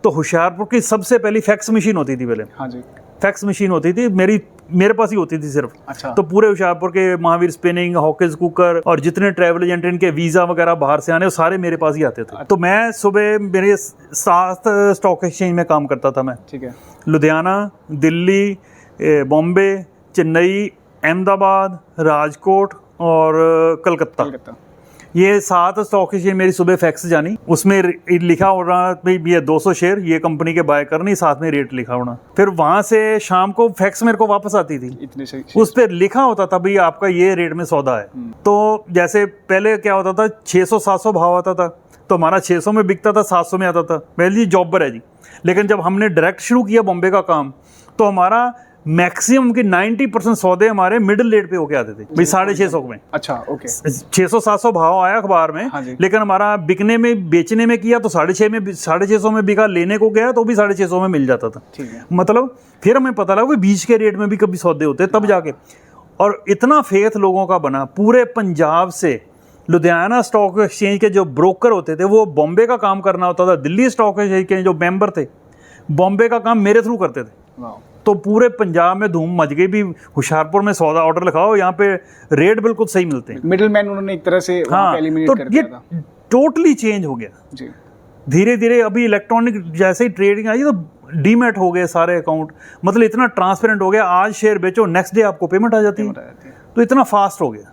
तो होशियारपुर की सबसे पहली फैक्स मशीन होती थी पहले। हाँ जी। फैक्स मशीन होती थी, मेरे पास ही होती थी सिर्फ। अच्छा। तो पूरे होशियारपुर के महावीर स्पिनिंग, हॉकिंस कुकर और जितने ट्रैवल एजेंट इनके वीजा वगैरह बाहर से आने, वो सारे मेरे पास ही आते थे। अच्छा। तो मैं सुबह मेरे 7 स्टॉक एक्सचेंज में काम करता था मैं। ठीक है। लुधियाना, दिल्ली, बॉम्बे, चेन्नई, अहमदाबाद, राजकोट और कलकत्ता। ये 7 स्टॉक एक्सचेंज मेरी सुबह फैक्स जानी, उसमें लिखा होना भाई ये 200 शेयर ये कंपनी के बाय करनी, साथ में रेट लिखा होना। फिर वहां से शाम को फैक्स मेरे को वापस आती थी, इतने से उस पर लिखा होता था भाई आपका ये रेट में सौदा है। तो जैसे पहले क्या होता था 600-700 भाव आता था, तो हमारा 600 में बिकता था, 700 में आता था, पहले जी जॉबर है जी। लेकिन जब हमने डायरेक्ट शुरू किया बॉम्बे का काम, तो हमारा मैक्सिमम की 90% सौदे हमारे मिडिल रेट पे होके आते थे भाई, 650 में। अच्छा, ओके। 600-700 भाव आया अखबार में। हाँ, लेकिन हमारा बिकने में, बेचने में किया तो 650 में बिका, लेने को गया तो भी 650 में मिल जाता था। मतलब फिर हमें पता लगा बीच के रेट में भी कभी सौदे होते तब जाके, और इतना फेथ लोगों का बना पूरे पंजाब से। लुधियाना स्टॉक एक्सचेंज के जो ब्रोकर होते थे वो बॉम्बे का काम करना होता था, दिल्ली स्टॉक एक्सचेंज के जो मेंबर थे बॉम्बे का काम मेरे थ्रू करते थे। तो पूरे पंजाब में धूम मच गई भी, होशियारपुर में सौदा ऑर्डर लिखाओ, यहाँ पे रेट बिल्कुल सही मिलते हैं। मिडिलमैन उन्होंने एक तरह से एलिमिनेट कर दिया था। टोटली चेंज हो गया जी। धीरे धीरे अभी इलेक्ट्रॉनिक जैसे ही ट्रेडिंग आई तो डीमैट हो गए सारे अकाउंट, मतलब इतना ट्रांसपेरेंट हो गया, आज शेयर बेचो नेक्स्ट डे आपको पेमेंट आ जाती है। तो इतना फास्ट हो गया।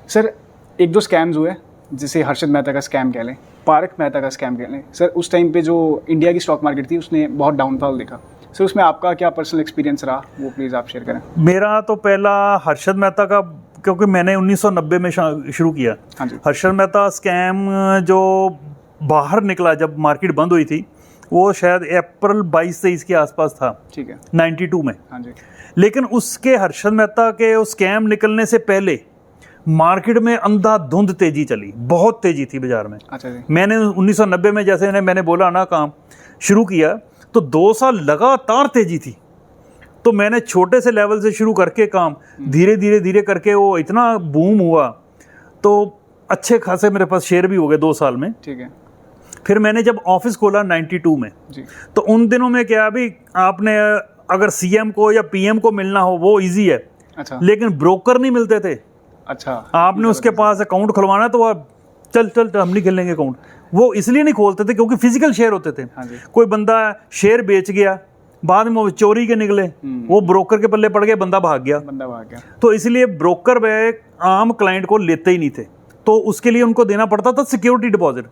सर 1-2 स्कैम्स हुए, जिसे हर्षद मेहता का स्कैम कह लें, पारक मेहता का स्कैम कह लें। सर उस टाइम पे जो इंडिया की स्टॉक मार्केट थी उसने बहुत डाउनफॉल देखा। सर उसमें आपका क्या पर्सनल एक्सपीरियंस रहा, वो प्लीज़ आप शेयर करें। मेरा तो पहला हर्षद मेहता का, क्योंकि मैंने 1990 में शुरू किया। हाँ जी। हर्षद मेहता स्कैम जो बाहर निकला जब मार्केट बंद हुई थी, वो शायद अप्रैल 22-23 के आसपास था। ठीक है। 92 में। हाँ जी। लेकिन उसके हर्षद मेहता के उस स्कैम निकलने से पहले मार्केट में अंधाधुंध तेजी चली, बहुत तेजी थी बाजार में। अच्छा जी। मैंने 1990 में जैसे मैंने बोला ना काम शुरू किया, तो 2 साल लगातार तेजी थी। तो मैंने छोटे से लेवल से शुरू करके काम धीरे धीरे करके वो इतना बूम हुआ। तो अच्छे खासे मेरे पास शेयर भी हो गए 2 साल में। ठीक है। फिर मैंने जब ऑफिस खोला 92 में जी। तो उन दिनों में क्या अभी आपने अगर सीएम को या पीएम को मिलना हो वो इजी है। अच्छा। लेकिन ब्रोकर नहीं मिलते थे। अच्छा। आपने उसके पास अकाउंट खुलवाना तो आप चल हम नहीं खेलेंगे अकाउंट। वो इसलिए नहीं खोलते थे क्योंकि फिजिकल शेयर होते थे। हाँ जी। कोई बंदा शेयर बेच गया, बाद में वो चोरी के निकले, वो ब्रोकर के पल्ले पड़ गए, बंदा भाग गया। तो इसलिए ब्रोकर वे आम क्लाइंट को लेते ही नहीं थे, तो उसके लिए उनको देना पड़ता था सिक्योरिटी डिपॉजिट।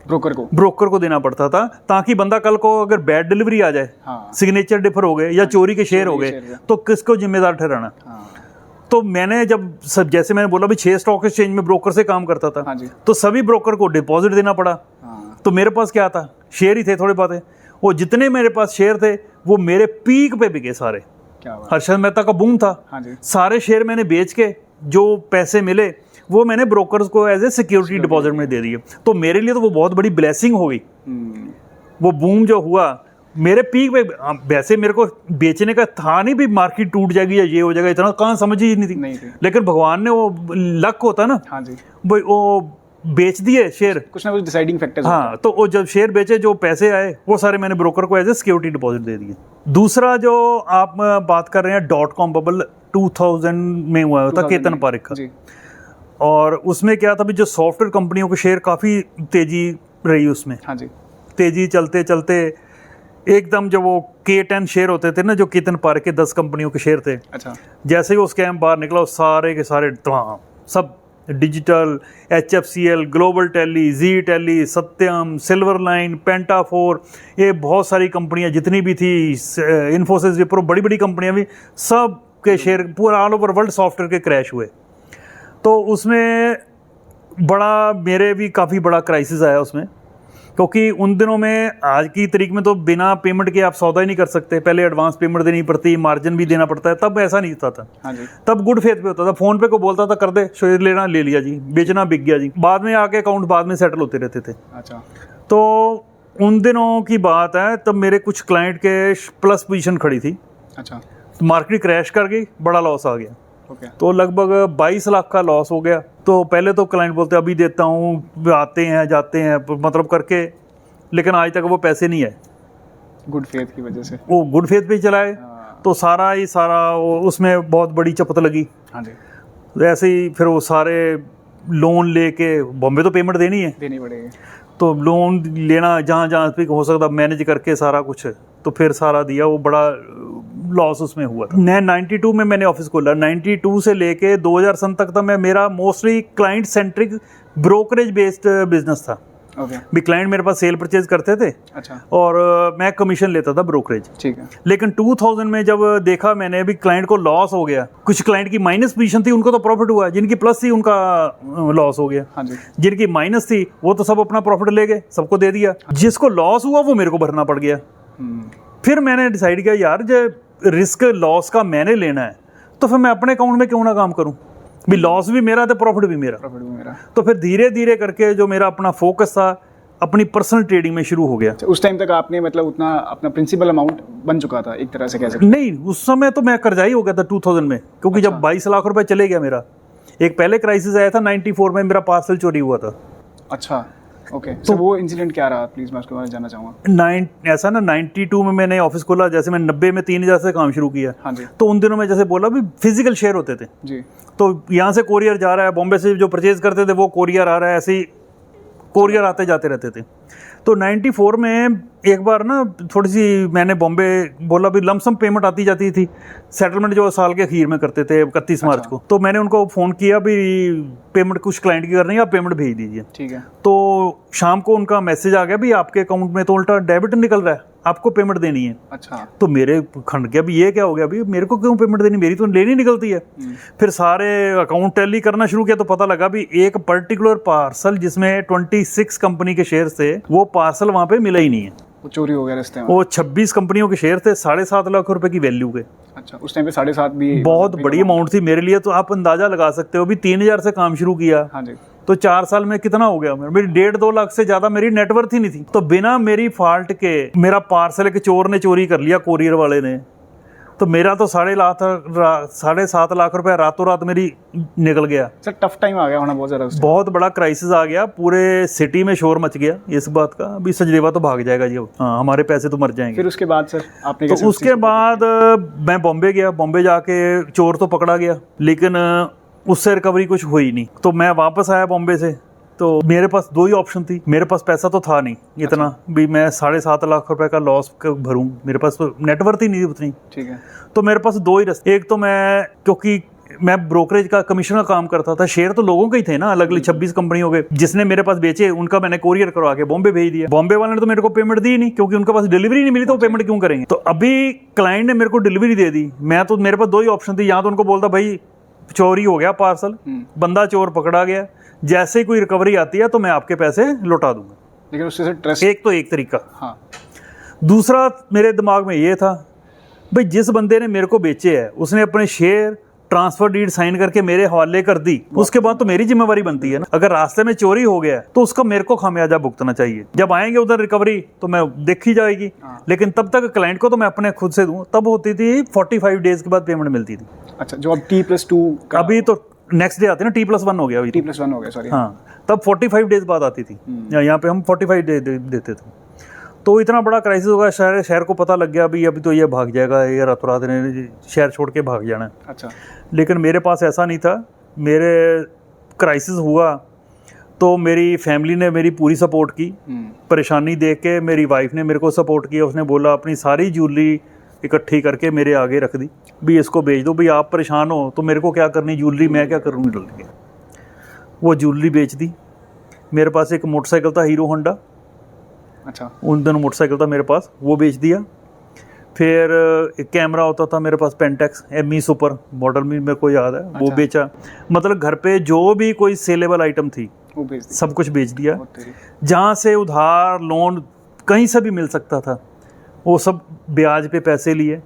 ब्रोकर को देना पड़ता था ताकि बंदा कल को अगर बैड डिलीवरी आ जाए, हाँ। सिग्नेचर डिफर हो गए या चोरी के शेयर हो गए तो किसको जिम्मेदार ठहराना। हाँ। तो मैंने जब सब जैसे मैंने बोला भी 6 स्टॉक एक्सचेंज में ब्रोकर से काम करता था। हाँ जी। तो सभी ब्रोकर को डिपॉजिट देना पड़ा। हाँ। तो मेरे पास क्या था, शेयर ही थे थोड़े पाते। वो जितने मेरे पास शेयर थे वो मेरे पीक पे बिके सारे। हर्षद मेहता का बूम था। हाँ जी। सारे शेयर मैंने बेच के जो पैसे मिले वो मैंने ब्रोकर्स को एज ए सिक्योरिटी डिपॉजिट में दे दिए। तो मेरे लिए तो वो बहुत बड़ी ब्लेसिंग हो गई। वो बूम जो हुआ मेरे पीक पे, वैसे मेरे को बेचने का था नहीं भी मार्केट टूट जाएगी या ये हो जाएगा, इतना कहाँ समझ ही नहीं थी। लेकिन भगवान ने वो लक होता ना। हाँ जी। वो बेच दिए शेयर, कुछ ना कुछ डिसाइडिंग फैक्टर। हाँ, तो वो जब शेयर बेचे जो पैसे आए वो सारे मैंने ब्रोकर को एज ए सिक्योरिटी डिपॉजिट दे दिए। दूसरा जो आप बात कर रहे हैं .com बबल 2000 में हुआ था, केतन पारेख का। और उसमें क्या था भी जो सॉफ्टवेयर कंपनियों के शेयर काफ़ी तेजी रही उसमें। हाँ जी। तेजी चलते चलते एकदम जो वो K10 शेयर होते थे ना, जो केतन पारेख के 10 कंपनियों के शेयर थे। अच्छा। जैसे ही वो स्कैम बाहर निकला सारे के सारे सब डिजिटल, HFCL, ग्लोबल टेली, जी टेली, सत्यम, सिल्वर लाइन, पेंटाफोर, ये बहुत सारी कंपनियां जितनी भी थी, इन्फोसिस, विप्रो, बड़ी बड़ी कंपनियां भी, सब के शेयर पूरा ऑल ओवर वर्ल्ड सॉफ्टवेयर के क्रैश हुए। तो उसमें बड़ा मेरे भी काफ़ी बड़ा क्राइसिस आया उसमें, क्योंकि उन दिनों में आज की तारीख में तो बिना पेमेंट के आप सौदा ही नहीं कर सकते। पहले एडवांस पेमेंट देनी पड़ती, मार्जिन भी देना पड़ता है। तब ऐसा नहीं होता था। हाँ जी। तब गुड फेथ पे होता था। फोन पे को बोलता था कर दे, शेयर लेना ले लिया जी, बेचना बिक गया जी, बाद में आके अकाउंट बाद में सेटल होते रहते थे। अच्छा। तो उन दिनों की बात है, तब मेरे कुछ क्लाइंट के प्लस पोजीशन खड़ी थी। अच्छा। मार्केट क्रैश कर गई, बड़ा लॉस आ गया। तो लगभग 22 लाख का लॉस हो गया। तो पहले तो क्लाइंट बोलते अभी देता हूँ, आते हैं जाते हैं मतलब करके, लेकिन आज तक वो पैसे नहीं आए। गुड फेथ की वजह से वो गुड फेथ पे चलाए। तो सारा ही सारा उसमें बहुत बड़ी चपत लगी। हाँ जी। तो ऐसे ही फिर वो सारे लोन लेके, बॉम्बे तो पेमेंट देनी पड़ेगी, तो लोन लेना जहाँ जहाँ पे हो सकता मैनेज करके सारा कुछ, तो फिर सारा दिया। वो बड़ा लॉस उसमें हुआ था। 92 में मैंने ऑफिस खोला। 92 से लेके 2000 सन तक था मैं, मेरा mostly client centric brokerage based business था। भी क्लाइंट मेरे पास सेल परचेज करते थे। अच्छा। और मैं कमीशन लेता था ब्रोकरेज। ठीक है। लेकिन 2000 में जब देखा मैंने भी क्लाइंट को लॉस हो गया, कुछ क्लाइंट की माइनस पोजीशन थी उनको तो प्रॉफिट हुआ, जिनकी प्लस थी उनका लॉस हो गया। हाँ जी। जिनकी माइनस थी वो तो सब अपना प्रॉफिट ले गए, सबको दे दिया। जिसको लॉस हुआ वो मेरे को भरना पड़ गया। फिर मैंने डिसाइड किया यार जो रिस्क लॉस का मैंने लेना है तो फिर मैं अपने अकाउंट में क्यों ना काम करूं, भी लॉस भी मेरा तो प्रॉफिट भी मेरा। तो फिर धीरे धीरे करके जो मेरा अपना फोकस था अपनी पर्सनल ट्रेडिंग में शुरू हो गया। उस टाइम तक आपने मतलब उतना अपना प्रिंसिपल अमाउंट बन चुका था एक तरह से कह सकते? नहीं, उस समय तो मैं कर्जा ही हो गया था 2000 में, क्योंकि जब 22 लाख रुपए चले गया मेरा। एक पहले क्राइसिस आया था 94 में, मेरा पार्सल चोरी हुआ था। अच्छा, ओके। तो वो इंसिडेंट क्या रहा, प्लीज मैं उसके बारे में जानना चाहूँगा। ऐसा ना 92 में मैंने ऑफिस खोला, जैसे मैं 90 में 3000 से काम शुरू किया। हाँ जी। तो उन दिनों में जैसे बोला भी फिजिकल शेयर होते थे जी। तो यहाँ से कोरियर जा रहा है, बॉम्बे से जो परचेज करते थे वो कोरियर आ रहा है, ऐसे ही कोरियर आते जाते रहते थे। तो 94 में एक बार ना थोड़ी सी मैंने बॉम्बे बोला भी लमसम पेमेंट आती जाती थी, सेटलमेंट जो साल के अखीर में करते थे 31 मार्च को। तो मैंने उनको फ़ोन किया भी पेमेंट कुछ क्लाइंट की करनी है, आप पेमेंट भेज दीजिए। ठीक है। तो शाम को उनका मैसेज आ गया भी आपके अकाउंट में तो उल्टा डेबिट निकल रहा है, आपको पेमेंट देनी है। अच्छा। तो मेरे खंड गया भी ये क्या हो गया, भी मेरे को क्यों पेमेंट देनी, मेरी तो लेनी निकलती है। फिर सारे अकाउंट टैली करना शुरू किया तो पता लगा भी एक पर्टिकुलर पार्सल जिसमें 26 कंपनी के शेयर थे, वो पार्सल वहां पे मिला ही नहीं है, वो चोरी हो गया रास्ते में। वो 26 कंपनियों के शेयर थे, 7.5 लाख रुपए की वैल्यू के। अच्छा, उस टाइम पे 7.5 भी बहुत बड़ी अमाउंट थी मेरे लिए। तो आप अंदाजा लगा सकते हो भी 3000 से काम शुरू किया। हाँ जी। तो 4 साल में कितना हो गया, मेरी 1.5-2 लाख से ज्यादा मेरी नेटवर्थ ही नहीं थी। तो बिना मेरी फॉल्ट के मेरा पार्सल के चोर ने चोरी कर लिया, कोरियर वाले ने। तो मेरा तो 7.5 लाख रुपए रातों रात मेरी निकल गया। सर टफ टाइम आ गया होना बहुत ज़्यादा उसमें। बहुत बड़ा क्राइसिस आ गया, पूरे सिटी में शोर मच गया इस बात का, अभी सचदेवा तो भाग जाएगा जी, हाँ हमारे पैसे तो मर जाएंगे। फिर उसके बाद सर आपने तो उसके बाद मैं बॉम्बे गया, बॉम्बे जाके चोर तो पकड़ा गया, लेकिन उससे रिकवरी कुछ हुई नहीं। तो मैं वापस आया बॉम्बे से, तो मेरे पास 2 ही ऑप्शन थी। मेरे पास पैसा तो था नहीं इतना भी मैं 7.5 लाख रुपए का लॉस भरूं, मेरे पास तो नेटवर्थ ही नहीं उतनी। ठीक है। तो मेरे पास 2 ही रास्ते, एक तो मैं, क्योंकि मैं ब्रोकरेज का कमीशन का काम करता था, शेयर तो लोगों के ही थे ना, अलग अलग 26 कंपनियों के, जिसने मेरे पास बेचे उनका मैंने कोरियर करवा के बॉम्बे भेज दिया। बॉम्बे वाले ने तो मेरे को पेमेंट दी नहीं, क्योंकि उनके पास डिलीवरी नहीं मिली, तो पेमेंट क्यों करेंगे। तो अभी क्लाइंट ने मेरे को डिलीवरी दे दी, मैं तो, मेरे पास 2 ही ऑप्शन थी, या तो उनको बोलता भाई चोरी हो गया पार्सल, बंदा चोर पकड़ा गया, जैसे ही कोई रिकवरी आती है तो मैं आपके पैसे लौटा दूंगा। लेकिन उससे ट्रस्ट, एक तो एक तरीका। हाँ। दूसरा मेरे दिमाग में ये था, भाई जिस बंदे ने मेरे को बेचे है उसने अपने शेयर ट्रांसफर डीड साइन करके मेरे हवाले कर दी, उसके बाद तो मेरी जिम्मेवारी बनती है ना। अगर रास्ते में चोरी हो गया तो उसका मेरे को खामियाजा भुगतना चाहिए। जब आएंगे उधर रिकवरी तो मैं देखी जाएगी, लेकिन तब तक क्लाइंट को तो मैं अपने खुद से दूं। तब होती थी 45 डेज के बाद पेमेंट मिलती थी। अच्छा, जो अब T+2 अभी तो नेक्स्ट डे आती है ना, T+1 हो गया अभी। T+1 हो गया, सॉरी। हाँ, तब 45 डेज बाद आती थी, यहाँ पे हम 45 डे देते थे। तो इतना बड़ा क्राइसिस होगा, शहर को पता लग गया भी अभी तो ये भाग जाएगा, ये रातों रात ने शहर छोड़ के भाग जाना है। अच्छा। लेकिन मेरे पास ऐसा नहीं था। मेरे क्राइसिस हुआ तो मेरी फैमिली ने मेरी पूरी सपोर्ट की। परेशानी देख के मेरी वाइफ ने मेरे को सपोर्ट किया, उसने बोला अपनी सारी ज्वेलरी इकट्ठी करके मेरे आगे रख दी, भी इसको बेच दो, भी आप परेशान हो तो मेरे को क्या करनी ज्वेलरी, मैं क्या करूँगी डल के। वो ज्वेलरी बेच दी। मेरे पास एक मोटरसाइकिल था हीरो होंडा, अच्छा, उन दिनों मोटरसाइकिल था मेरे पास, वो बेच दिया। फिर एक कैमरा होता था मेरे पास, पेंटेक्स ME सुपर मॉडल में, मेरे को याद है। अच्छा। वो बेचा। मतलब घर पे जो भी कोई सेलेबल आइटम थी वो बेच दिया, सब कुछ बेच दिया। जहाँ से उधार लोन कहीं से भी मिल सकता था वो सब ब्याज पे पैसे लिए,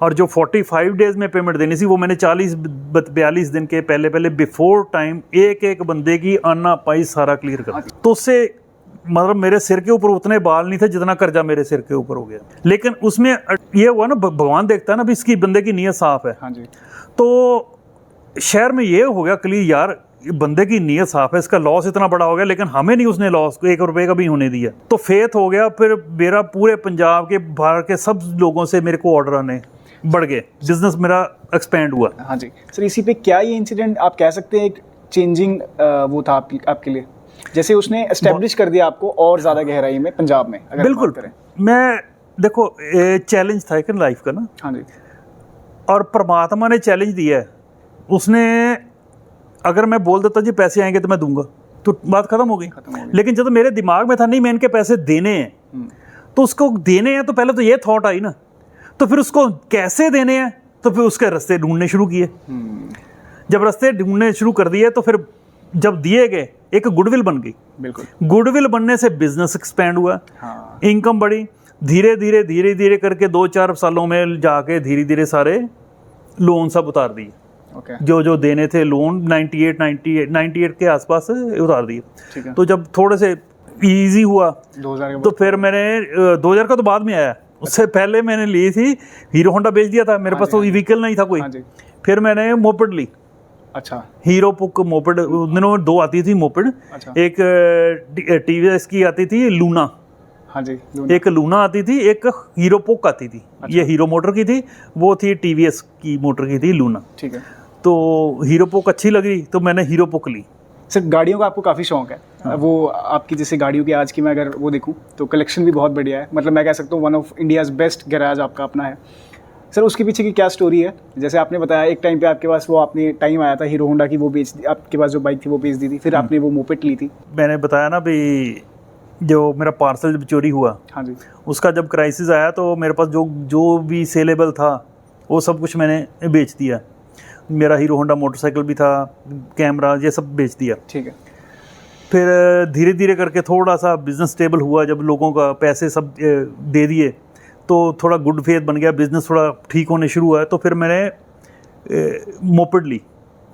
और जो 45 डेज में पेमेंट देनी थी वो मैंने 42 दिन के पहले बिफोर टाइम एक बंदे की आना पाई सारा क्लियर कर दिया। तो उससे मतलब मेरे सिर के ऊपर उतने बाल नहीं थे जितना कर्जा मेरे सिर के ऊपर हो गया। लेकिन उसमें ये हुआ ना, भगवान देखता है ना भी इसकी बंदे की नीयत साफ है। हाँ जी। तो शहर में ये हो गया क्लियर, यार बंदे की नीयत साफ है, इसका लॉस इतना बड़ा हो गया, लेकिन हमें नहीं उसने लॉस को 1 रुपए का भी होने दिया। तो फेथ हो गया। फिर मेरा पूरे पंजाब के बाहर के सब लोगों से मेरे को ऑर्डर आने बढ़ गए, बिजनेस मेरा एक्सपेंड हुआ। हाँ जी सर, इसी पे क्या ये इंसिडेंट आप कह सकते हैं एक चेंजिंग वो था आपके लिए, जैसे उसने एस्टेब्लिश कर दिया आपको और ज़्यादा गहराई में पंजाब में? अगर बिल्कुल। मैं देखो चैलेंज था एक लाइफ का ना। हाँ जी। और परमात्मा ने चैलेंज दिया है, उसने अगर मैं बोल देता जी पैसे आएंगे तो मैं दूंगा तो बात खत्म हो गई। लेकिन जब मेरे दिमाग में था नहीं मैं इनके पैसे देने हैं, तो उसको देने हैं तो पहले तो ये थॉट आई ना, तो फिर उसको कैसे देने हैं तो फिर उसके रास्ते ढूंढने शुरू किए। जब रास्ते ढूंढने शुरू कर दिए तो फिर जब दिए गए एक गुडविल बन गई। बिल्कुल। गुडविल बनने से बिजनेस एक्सपेंड हुआ। हाँ। इनकम बढ़ी, धीरे धीरे करके 2-4 सालों में जाके धीरे धीरे सारे लोन सब उतार दिए। Okay. जो देने थे लोन 98 के आसपास उतार दिए। ठीक है। तो जब थोड़े से इजी हुआ 2000 तो फिर मैंने 2000 का तो बाद में आया, उससे पहले मैंने ली थी हीरो होंडा, बेच दिया था। मेरे पास तो व्हीकल नहीं था कोई। फिर मैंने मोपेड ली। अच्छा। हीरो पुक मोपेड, उन दिनों 2 आती थी मोपेड। अच्छा। एक TVS की आती थी लूना। हाँ जी। एक लूना आती थी, एक हीरो पुक आती थी। अच्छा। ये हीरो मोटर की थी, वो थी TVS की मोटर की थी लूना। ठीक है। तो हीरो पुक अच्छी लगी तो मैंने हीरो पुक ली। सर गाड़ियों का आपको काफ़ी शौक है। हाँ। वो आपकी जैसे गाड़ियों की आज की मैं अगर वो देखूं तो कलेक्शन भी बहुत बढ़िया है। मतलब मैं कह सकता हूँ one of India's best garage आपका अपना है। सर उसके पीछे की क्या स्टोरी है? जैसे आपने बताया एक टाइम पे आपके पास वो आपने टाइम आया था हीरो होंडा की, वो बेच दी, आपके पास जो बाइक थी वो बेच दी थी, फिर आपने वो मोपेड ली थी। मैंने बताया ना भी जो मेरा पार्सल जब चोरी हुआ, हाँ जी, उसका जब क्राइसिस आया तो मेरे पास जो भी सेलेबल था वो सब कुछ मैंने बेच दिया। मेरा हीरो होंडा मोटरसाइकिल भी था, कैमरा, ये सब बेच दिया। ठीक है। फिर धीरे धीरे करके थोड़ा सा बिजनेस स्टेबल हुआ, जब लोगों का पैसे सब दे दिए तो थोड़ा गुड फेथ बन गया, बिजनेस थोड़ा ठीक होने शुरू हुआ। तो फिर मैंने मोपेड ली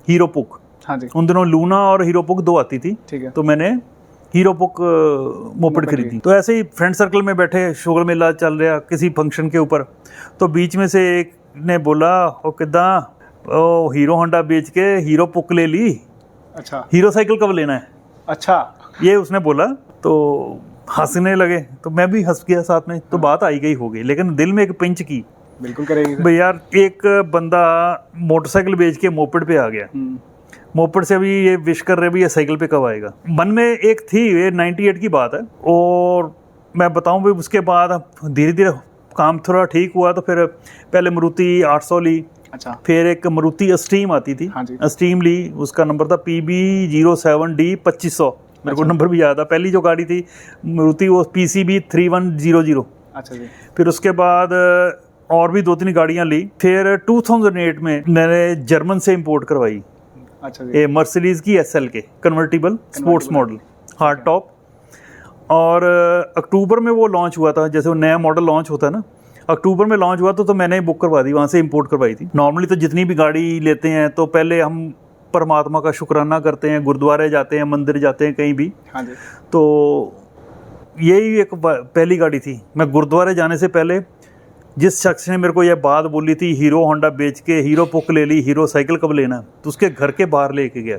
हीरो पुक। हाँ जी। उन दिनों लूना और हीरो पुक 2 आती थी। ठीक है। तो मैंने हीरो पुक मोपेड खरीदी। तो ऐसे ही फ्रेंड सर्कल में बैठे, शुगर मेला चल रहा किसी फंक्शन के ऊपर, तो बीच में से एक ने बोला ओ किदा ओ हीरो होंडा बेच के हीरो पुक ले ली, अच्छा हीरो साइकिल कब लेना है, अच्छा ये उसने बोला। तो हंसने लगे, तो मैं भी हंस गया साथ में। तो बात आई गई हो गई, लेकिन दिल में एक पिंच की, बिल्कुल करेगी भाई यार एक बंदा मोटरसाइकिल बेच के मोपेड पे आ गया, मोपेड से अभी ये विश कर रहे भी ये साइकिल पे कब आएगा। मन में एक थी, ये 98 की बात है। और मैं बताऊं भी उसके बाद धीरे धीरे काम थोड़ा ठीक हुआ, तो फिर पहले मारुति 800 ली, अच्छा फिर एक मारुति अस्टीम आती थी, हाँ जी। अस्टीम ली, उसका नंबर था PB07D 2500, मेरे को नंबर भी याद है। पहली जो गाड़ी थी मारुति वो PCB 3100। अच्छा जी। फिर उसके बाद और भी 2-3 गाड़ियां ली। फिर 2008 में मैंने जर्मन से इंपोर्ट करवाई, अच्छा जी। ये मर्सिडीज की SL के convertible sports model hard top. और अक्टूबर में वो लॉन्च हुआ था, जैसे वो नया मॉडल लॉन्च होता है ना, अक्टूबर में लॉन्च हुआ तो मैंने बुक करवा दी, वहाँ से इंपोर्ट करवाई थी। नॉर्मली तो जितनी भी गाड़ी लेते हैं तो पहले हम परमात्मा का शुक्राना करते हैं, गुरुद्वारे जाते हैं, मंदिर जाते हैं, कहीं भी। हाँ जी। तो यही एक पहली गाड़ी थी। मैं गुरुद्वारे जाने से पहले जिस शख्स ने मेरे को यह बात बोली थी, हीरो होंडा बेच के हीरो पुक ले ली, हीरो साइकिल कब लेना, तो उसके घर के बाहर लेके गया,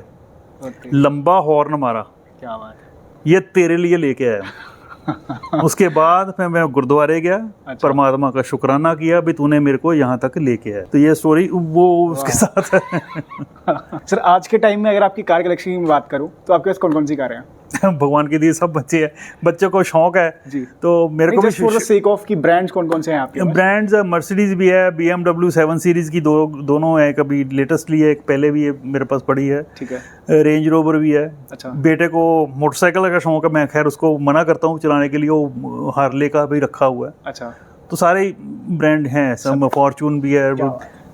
लंबा हॉर्न मारा, क्या बात है, ये तेरे लिए लेके आया। उसके बाद फिर मैं गुरुद्वारे गया, अच्छा। परमात्मा का शुक्राना किया भी तूने मेरे को यहाँ तक लेके आया। तो ये स्टोरी वो उसके साथ है। सर आज के टाइम में अगर आपकी कार कलेक्शन की बात करूं तो आपके पास कौन कौन सी कारें हैं? भगवान के दिए सब बच्चे हैं, बच्चों को शौक है जी। तो मेरे को भी फॉर द सेक ऑफ की ब्रांड्स कौन कौन से हैं आपके पास? ब्रांड्स मर्सिडीज भी है, BMW 7 सीरीज की दोनों है, कभी लेटेस्ट ली है, एक पहले भी है मेरे पास पड़ी है, ठीक है। रेंज रोवर भी है। अच्छा। बेटे को मोटरसाइकिल का शौक है, मैं खैर उसको मना करता हूँ चलाने के लिए, वो हार्ले का भी रखा हुआ है। अच्छा। तो सारे ब्रांड हैं, सब फॉर्चून भी है।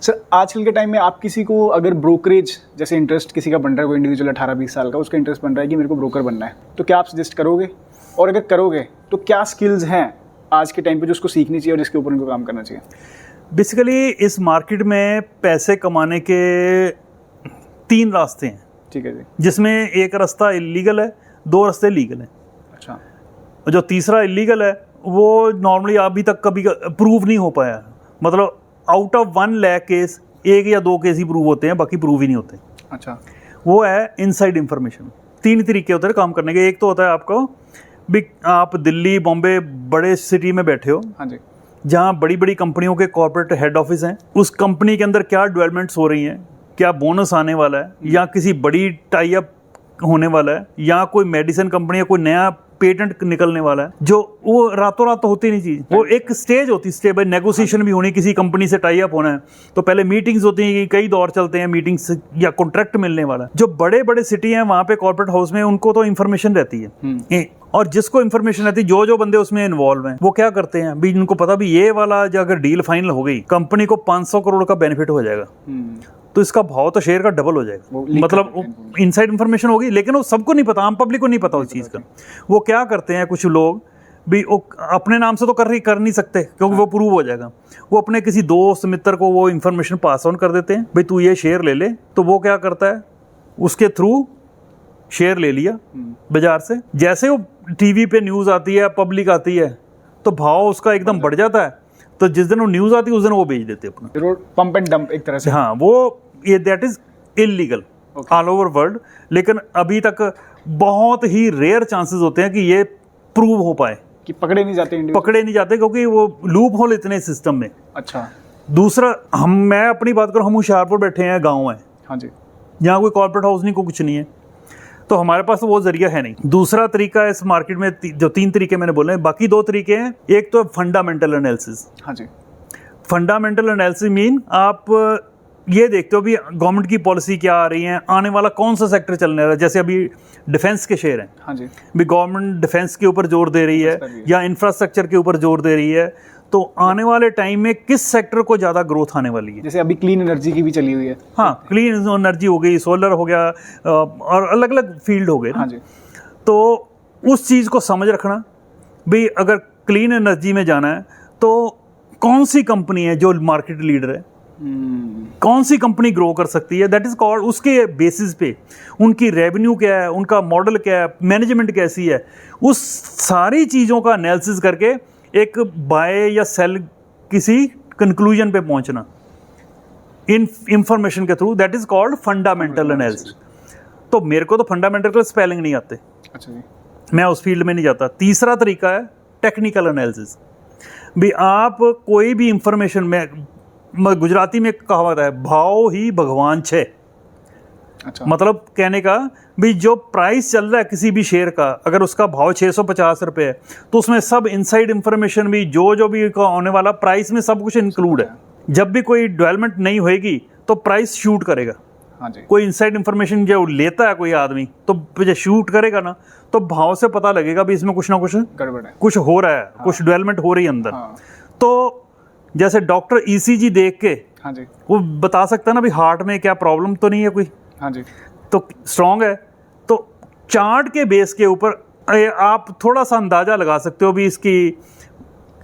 सर आजकल के टाइम में आप किसी को अगर ब्रोकरेज जैसे इंटरेस्ट किसी का बन रहा है, कोई इंडिविजुअल 18-20 साल का, उसका इंटरेस्ट बन रहा है कि मेरे को ब्रोकर बनना है, तो क्या आप सजेस्ट करोगे? और अगर करोगे तो क्या स्किल्स हैं आज के टाइम पे जो उसको सीखनी चाहिए और जिसके ऊपर उनको काम करना चाहिए? बेसिकली इस मार्केट में पैसे कमाने के 3 रास्ते हैं, ठीक है जी। जिसमें एक रास्ता इलीगल है, 2 रास्ते लीगल हैं। अच्छा। जो तीसरा इलीगल है वो नॉर्मली अभी तक कभी प्रूव नहीं हो पाया, मतलब आउट ऑफ 1 लाख केस 1 या 2 केस ही प्रूव होते हैं, बाकी प्रूव ही नहीं होते। अच्छा। वो है इनसाइड इंफॉर्मेशन। 3 तरीके होते हैं काम करने के। एक तो होता है आपको भी आप दिल्ली बॉम्बे बड़े सिटी में बैठे हो, हाँ जी, जहाँ बड़ी बड़ी कंपनियों के कॉर्पोरेट हेड ऑफिस हैं, उस कंपनी के अंदर क्या डेवलपमेंट्स हो रही हैं, क्या बोनस आने वाला है, या किसी बड़ी टाई अप होने वाला है, या कोई मेडिसिन कंपनी या कोई नया पेटेंट निकलने वाला है, जो वो रातों रात तो होती नहीं चीज, वो एक स्टेज होती है, स्टेज बाय नेगोशिएशन भी होनी, किसी कंपनी से टाई अप होना है तो पहले मीटिंग्स होती हैं, कई दौर चलते हैं मीटिंग्स, या कॉन्ट्रैक्ट मिलने वाला है। जो बड़े बड़े सिटी हैं वहां पे कॉर्पोरेट हाउस में उनको तो इन्फॉर्मेशन रहती है, और जिसको इन्फॉर्मेशन रहती है, जो बंदे उसमें इन्वॉल्व हैं वो क्या करते हैं भी, इनको पता भी ये वाला जो अगर डील फाइनल हो गई कंपनी को 500 करोड़ का बेनिफिट हो जाएगा, तो इसका भाव तो शेयर का डबल हो जाएगा। मतलब इनसाइड इन्फॉर्मेशन होगी, लेकिन वो सबको नहीं पता, आम पब्लिक को नहीं पता उस चीज़ का। वो क्या करते हैं कुछ लोग भी, वो अपने नाम से तो कर नहीं सकते क्योंकि वो प्रूव हो जाएगा, वो अपने किसी दोस्त मित्र को वो इन्फॉर्मेशन पास ऑन कर देते हैं, भाई तू ये शेयर ले ले, तो वो क्या करता है उसके थ्रू शेयर ले लिया बाजार से। जैसे वो टीवी पे न्यूज़ आती है, पब्लिक आती है, तो भाव उसका एकदम बढ़ जाता है। तो जिस दिन वो न्यूज़ आती है उस दिन वो बेच देते अपना, पंप एंड डंप एक तरह से। हाँ, वो ये that is illegal all over world. लेकिन अभी तक बहुत ही रेयर चांसेस होते हैं कि ये प्रूव हो पाए, कि पकड़े नहीं जाते क्योंकि वो लूप होल इतने सिस्टम में। अच्छा। दूसरा, मैं अपनी बात करूँ, हम होशियारपुर बैठे हैं, गाँव है, हाँ जी, यहाँ कोई कॉर्पोरेट हाउस नहीं, कोई कुछ नहीं है, तो हमारे पास तो वो जरिया है नहीं। दूसरा तरीका इस मार्केट में जो 3 तरीके मैंने बोले, बाकी 2 तरीके हैं। एक तो फंडामेंटल एनालिसिस। हाँ जी। फंडामेंटल एनालिसिस मीन आप ये देखते हो भी गवर्नमेंट की पॉलिसी क्या आ रही है, आने वाला कौन सा सेक्टर चलने वाला है। जैसे अभी डिफेंस के शेयर हैं, हाँ जी, भी गवर्नमेंट डिफेंस के ऊपर जोर दे रही है या इंफ्रास्ट्रक्चर के ऊपर जोर दे रही है, तो आने वाले टाइम में किस सेक्टर को ज़्यादा ग्रोथ आने वाली है। जैसे अभी क्लीन एनर्जी की भी चली हुई है। हाँ, क्लीन एनर्जी हो गई, सोलर हो गया, और अलग अलग फील्ड हो गए। हाँ जी। तो उस चीज़ को समझ रखना भी, अगर क्लीन एनर्जी में जाना है तो कौन सी कंपनी है जो मार्केट लीडर है, कौन सी कंपनी ग्रो कर सकती है, दैट इज कॉल्ड, उसके बेसिस पे उनकी रेवेन्यू क्या है, उनका मॉडल क्या है, मैनेजमेंट कैसी है, उस सारी चीज़ों का एनालिसिस करके एक बाय या सेल किसी कंक्लूजन पे पहुंचना। इन इंफॉर्मेशन के through, that is called fundamental analysis. तो मेरे को तो फंडामेंटल के स्पेलिंग नहीं आते, अच्छा जी, मैं उस फील्ड में नहीं जाता। तीसरा तरीका है टेक्निकल एनालिसिस। भी आप कोई भी इंफॉर्मेशन में, गुजराती में कहावत है, भाव ही भगवान छे। अच्छा, मतलब कहने का भी जो प्राइस चल रहा है किसी भी शेयर का, अगर उसका भाव 650 रुपये है तो उसमें सब इनसाइड इंफॉर्मेशन भी, जो भी होने वाला प्राइस में सब कुछ इंक्लूड है। जब भी कोई डेवलपमेंट नहीं होएगी तो प्राइस शूट करेगा। हाँ जी, कोई इनसाइड इंफॉर्मेशन जो लेता है कोई आदमी, तो जब शूट करेगा ना तो भाव से पता लगेगा भी इसमें कुछ ना कुछ गड़बड़ है, कुछ हो रहा है, कुछ डेवलपमेंट हो रही है अंदर। हाँ, तो जैसे डॉक्टर ईसीजी देख के हाँ जी, वो बता सकता है ना भी हार्ट में क्या प्रॉब्लम तो नहीं है कोई, हाँ जी, तो स्ट्रांग है। तो चार्ट के बेस के ऊपर आप थोड़ा सा अंदाजा लगा सकते हो भी इसकी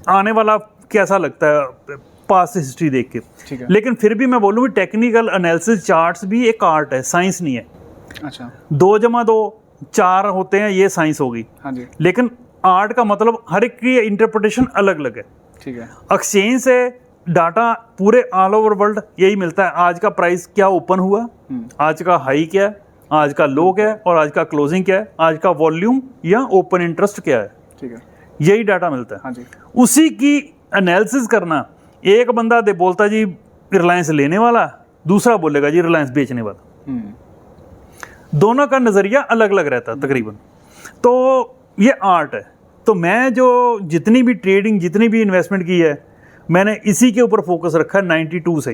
आने वाला कैसा लगता है पास्ट हिस्ट्री देख के। ठीक है, लेकिन फिर भी मैं बोलूँ टेक्निकल एनालिसिस चार्ट्स भी एक आर्ट है, साइंस नहीं है। अच्छा, 2+2 4 होते हैं, ये साइंस होगी। हाँ जी, लेकिन आर्ट का मतलब हर एक की इंटरप्रिटेशन अलग अलग है। ठीक है, एक्सचेंज से डाटा पूरे ऑल ओवर वर्ल्ड यही मिलता है, आज का प्राइस क्या ओपन हुआ, आज का हाई क्या है, आज का लो क्या है और आज का क्लोजिंग क्या है, आज का वॉल्यूम या ओपन इंटरेस्ट क्या है, ठीक है, यही डाटा मिलता है। हाँ जी, उसी की एनालिसिस करना, एक बंदा दे बोलता जी रिलायंस लेने वाला, दूसरा बोलेगा जी रिलायंस बेचने वाला, दोनों का नज़रिया अलग अलग रहता है तकरीबन। तो ये आर्ट है। तो मैं जो जितनी भी ट्रेडिंग, जितनी भी इन्वेस्टमेंट की है, मैंने इसी के ऊपर फोकस रखा है 92 से।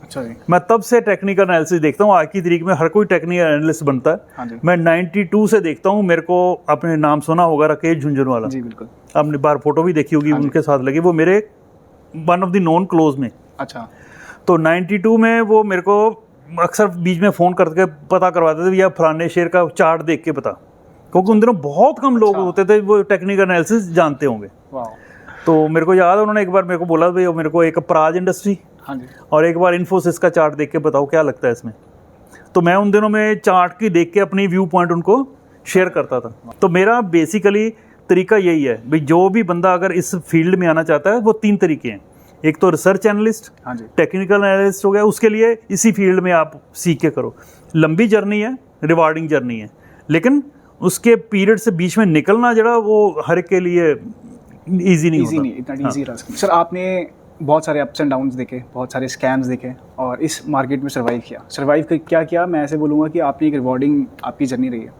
अच्छा जी, मैं तब से टेक्निकल एनालिसिस देखता हूँ। आज की तारीख में हर कोई टेक्निकल एनालिस्ट बनता है। हाँ जी, मैं 92 से देखता हूँ। मेरे को अपने नाम सुना होगा, राकेश झुंझुनवाला, जी बिल्कुल, आपने बार फोटो भी देखी होगी, हाँ जी, उनके साथ लगी, वो मेरे one of the non close में। अच्छा, तो 92 में वो मेरे को अक्सर बीच में फ़ोन करके पता करवाते थे भैया फलाने शेयर का चार्ट देख के बता, क्योंकि उन दिनों बहुत कम लोग होते थे वो टेक्निकल एनालिसिस जानते होंगे। वाह, तो मेरे को याद है उन्होंने एक बार मेरे को बोला भाई मेरे को एक प्राज इंडस्ट्री हाँ जी, और एक बार इन्फोसिस का चार्ट देख के बताओ क्या लगता है इसमें। तो मैं उन दिनों में चार्ट की देख के अपनी व्यू पॉइंट उनको शेयर करता था। तो मेरा बेसिकली तरीका यही है भाई, जो भी बंदा अगर इस फील्ड में आना चाहता है वो 3 तरीके हैं। एक तो रिसर्च एनालिस्ट, हाँ जी, टेक्निकल एनालिस्ट हो गया, उसके लिए इसी फील्ड में आप सीख के करो। लंबी जर्नी है, रिवार्डिंग जर्नी है, लेकिन उसके पीरियड से बीच में निकलना जरा वो हर एक के लिए ईजी नहीं होता। इतना ईजी रहा सर। आपने बहुत सारे अप्स एंड डाउन्स देखे, बहुत सारे स्कैम्स देखे और इस मार्केट में सर्वाइव किया। सर्वाइव क्या किया, मैं ऐसे बोलूँगा कि आपने एक रिवॉर्डिंग आपकी जर्नी रही है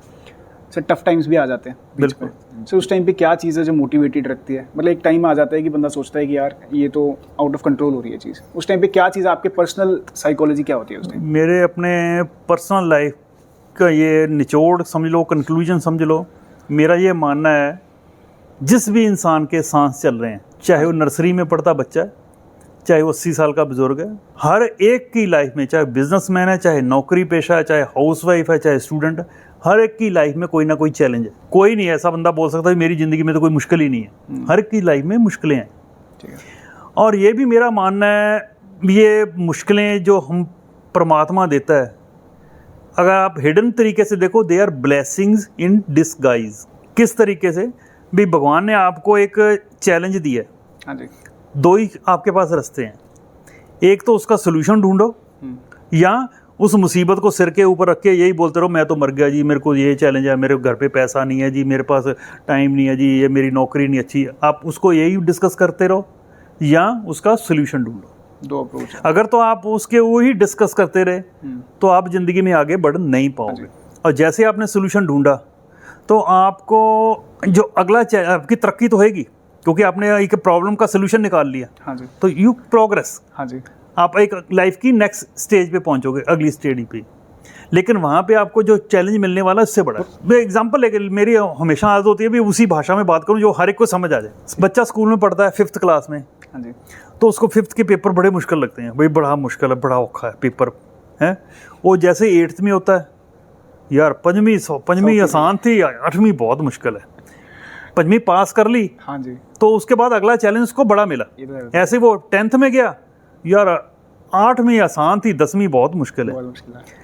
सर। टफ टाइम्स भी आ जाते हैं बीच में सर, उस टाइम पे क्या चीज़ है जो मोटिवेटेड रखती है? मतलब एक टाइम आ जाता है कि बंदा सोचता है कि यार ये तो आउट ऑफ कंट्रोल हो रही है चीज़, उस टाइम पे क्या चीज़, आपके पर्सनल साइकोलॉजी क्या होती है उस टाइम? मेरे अपने पर्सनल लाइफ का ये निचोड़ समझ लो, कंक्लूजन समझ लो, मेरा ये मानना है जिस भी इंसान के सांस चल रहे हैं, चाहे वो नर्सरी में पढ़ता बच्चा है, चाहे वो 80 साल का बुजुर्ग है, हर एक की लाइफ में, चाहे बिजनेसमैन है, चाहे नौकरी पेशा है, चाहे हाउसवाइफ है, चाहे स्टूडेंट है, हर एक की लाइफ में कोई ना कोई चैलेंज है। कोई नहीं ऐसा बंदा बोल सकता है मेरी ज़िंदगी में तो कोई मुश्किल ही नहीं है। हर एक की लाइफ में मुश्किलें हैं। ठीक है, और ये भी मेरा मानना है, ये मुश्किलें जो हम परमात्मा देता है, अगर आप हिडन तरीके से देखो, they are blessings in disguise. किस तरीके से भी भगवान ने आपको एक चैलेंज दिया है, हाँ जी, 2 ही आपके पास रास्ते हैं। एक तो उसका सोल्यूशन ढूंढो, या उस मुसीबत को सिर के ऊपर रख के यही बोलते रहो मैं तो मर गया जी, मेरे को ये चैलेंज है, मेरे घर पे पैसा नहीं है जी, मेरे पास टाइम नहीं है जी, ये मेरी नौकरी नहीं अच्छी है। आप उसको यही डिस्कस करते रहो या उसका सोल्यूशन ढूंढो। 2 अप्रोच है। अगर तो आप उसके वही डिस्कस करते रहे तो आप ज़िंदगी में आगे बढ़ नहीं पाओगे। और जैसे आपने सोल्यूशन ढूंढा तो आपको जो अगला आपकी तरक्की तो होगी, क्योंकि आपने एक प्रॉब्लम का सोल्यूशन निकाल लिया। हाँ जी, तो यू प्रोग्रेस, हाँ जी, आप एक लाइफ की नेक्स्ट स्टेज पे पहुंचोगे, अगली स्टेज पे। लेकिन वहाँ पे आपको जो चैलेंज मिलने वाला है उससे बड़ा है। मैं एग्जांपल लेके, मेरी हमेशा आदत होती है भी उसी भाषा में बात करूँ जो हर एक को समझ आ जाए। बच्चा स्कूल में पढ़ता है 5th क्लास में, हाँ जी, तो उसको 5th के पेपर बड़े मुश्किल लगते हैं, भाई बड़ा मुश्किल है, बड़ा औखा है पेपर है। वो जैसे 8th में होता है, यार 5वीं आसान थी, 8वीं बहुत मुश्किल है। 5वीं पास कर ली, हाँ जी, तो उसके बाद अगला चैलेंज उसको बड़ा मिला। ये तो है, ऐसे वो 10th में गया, यार 8वीं आसान थी, 10वीं बहुत मुश्किल है। बहुत मुश्किल है।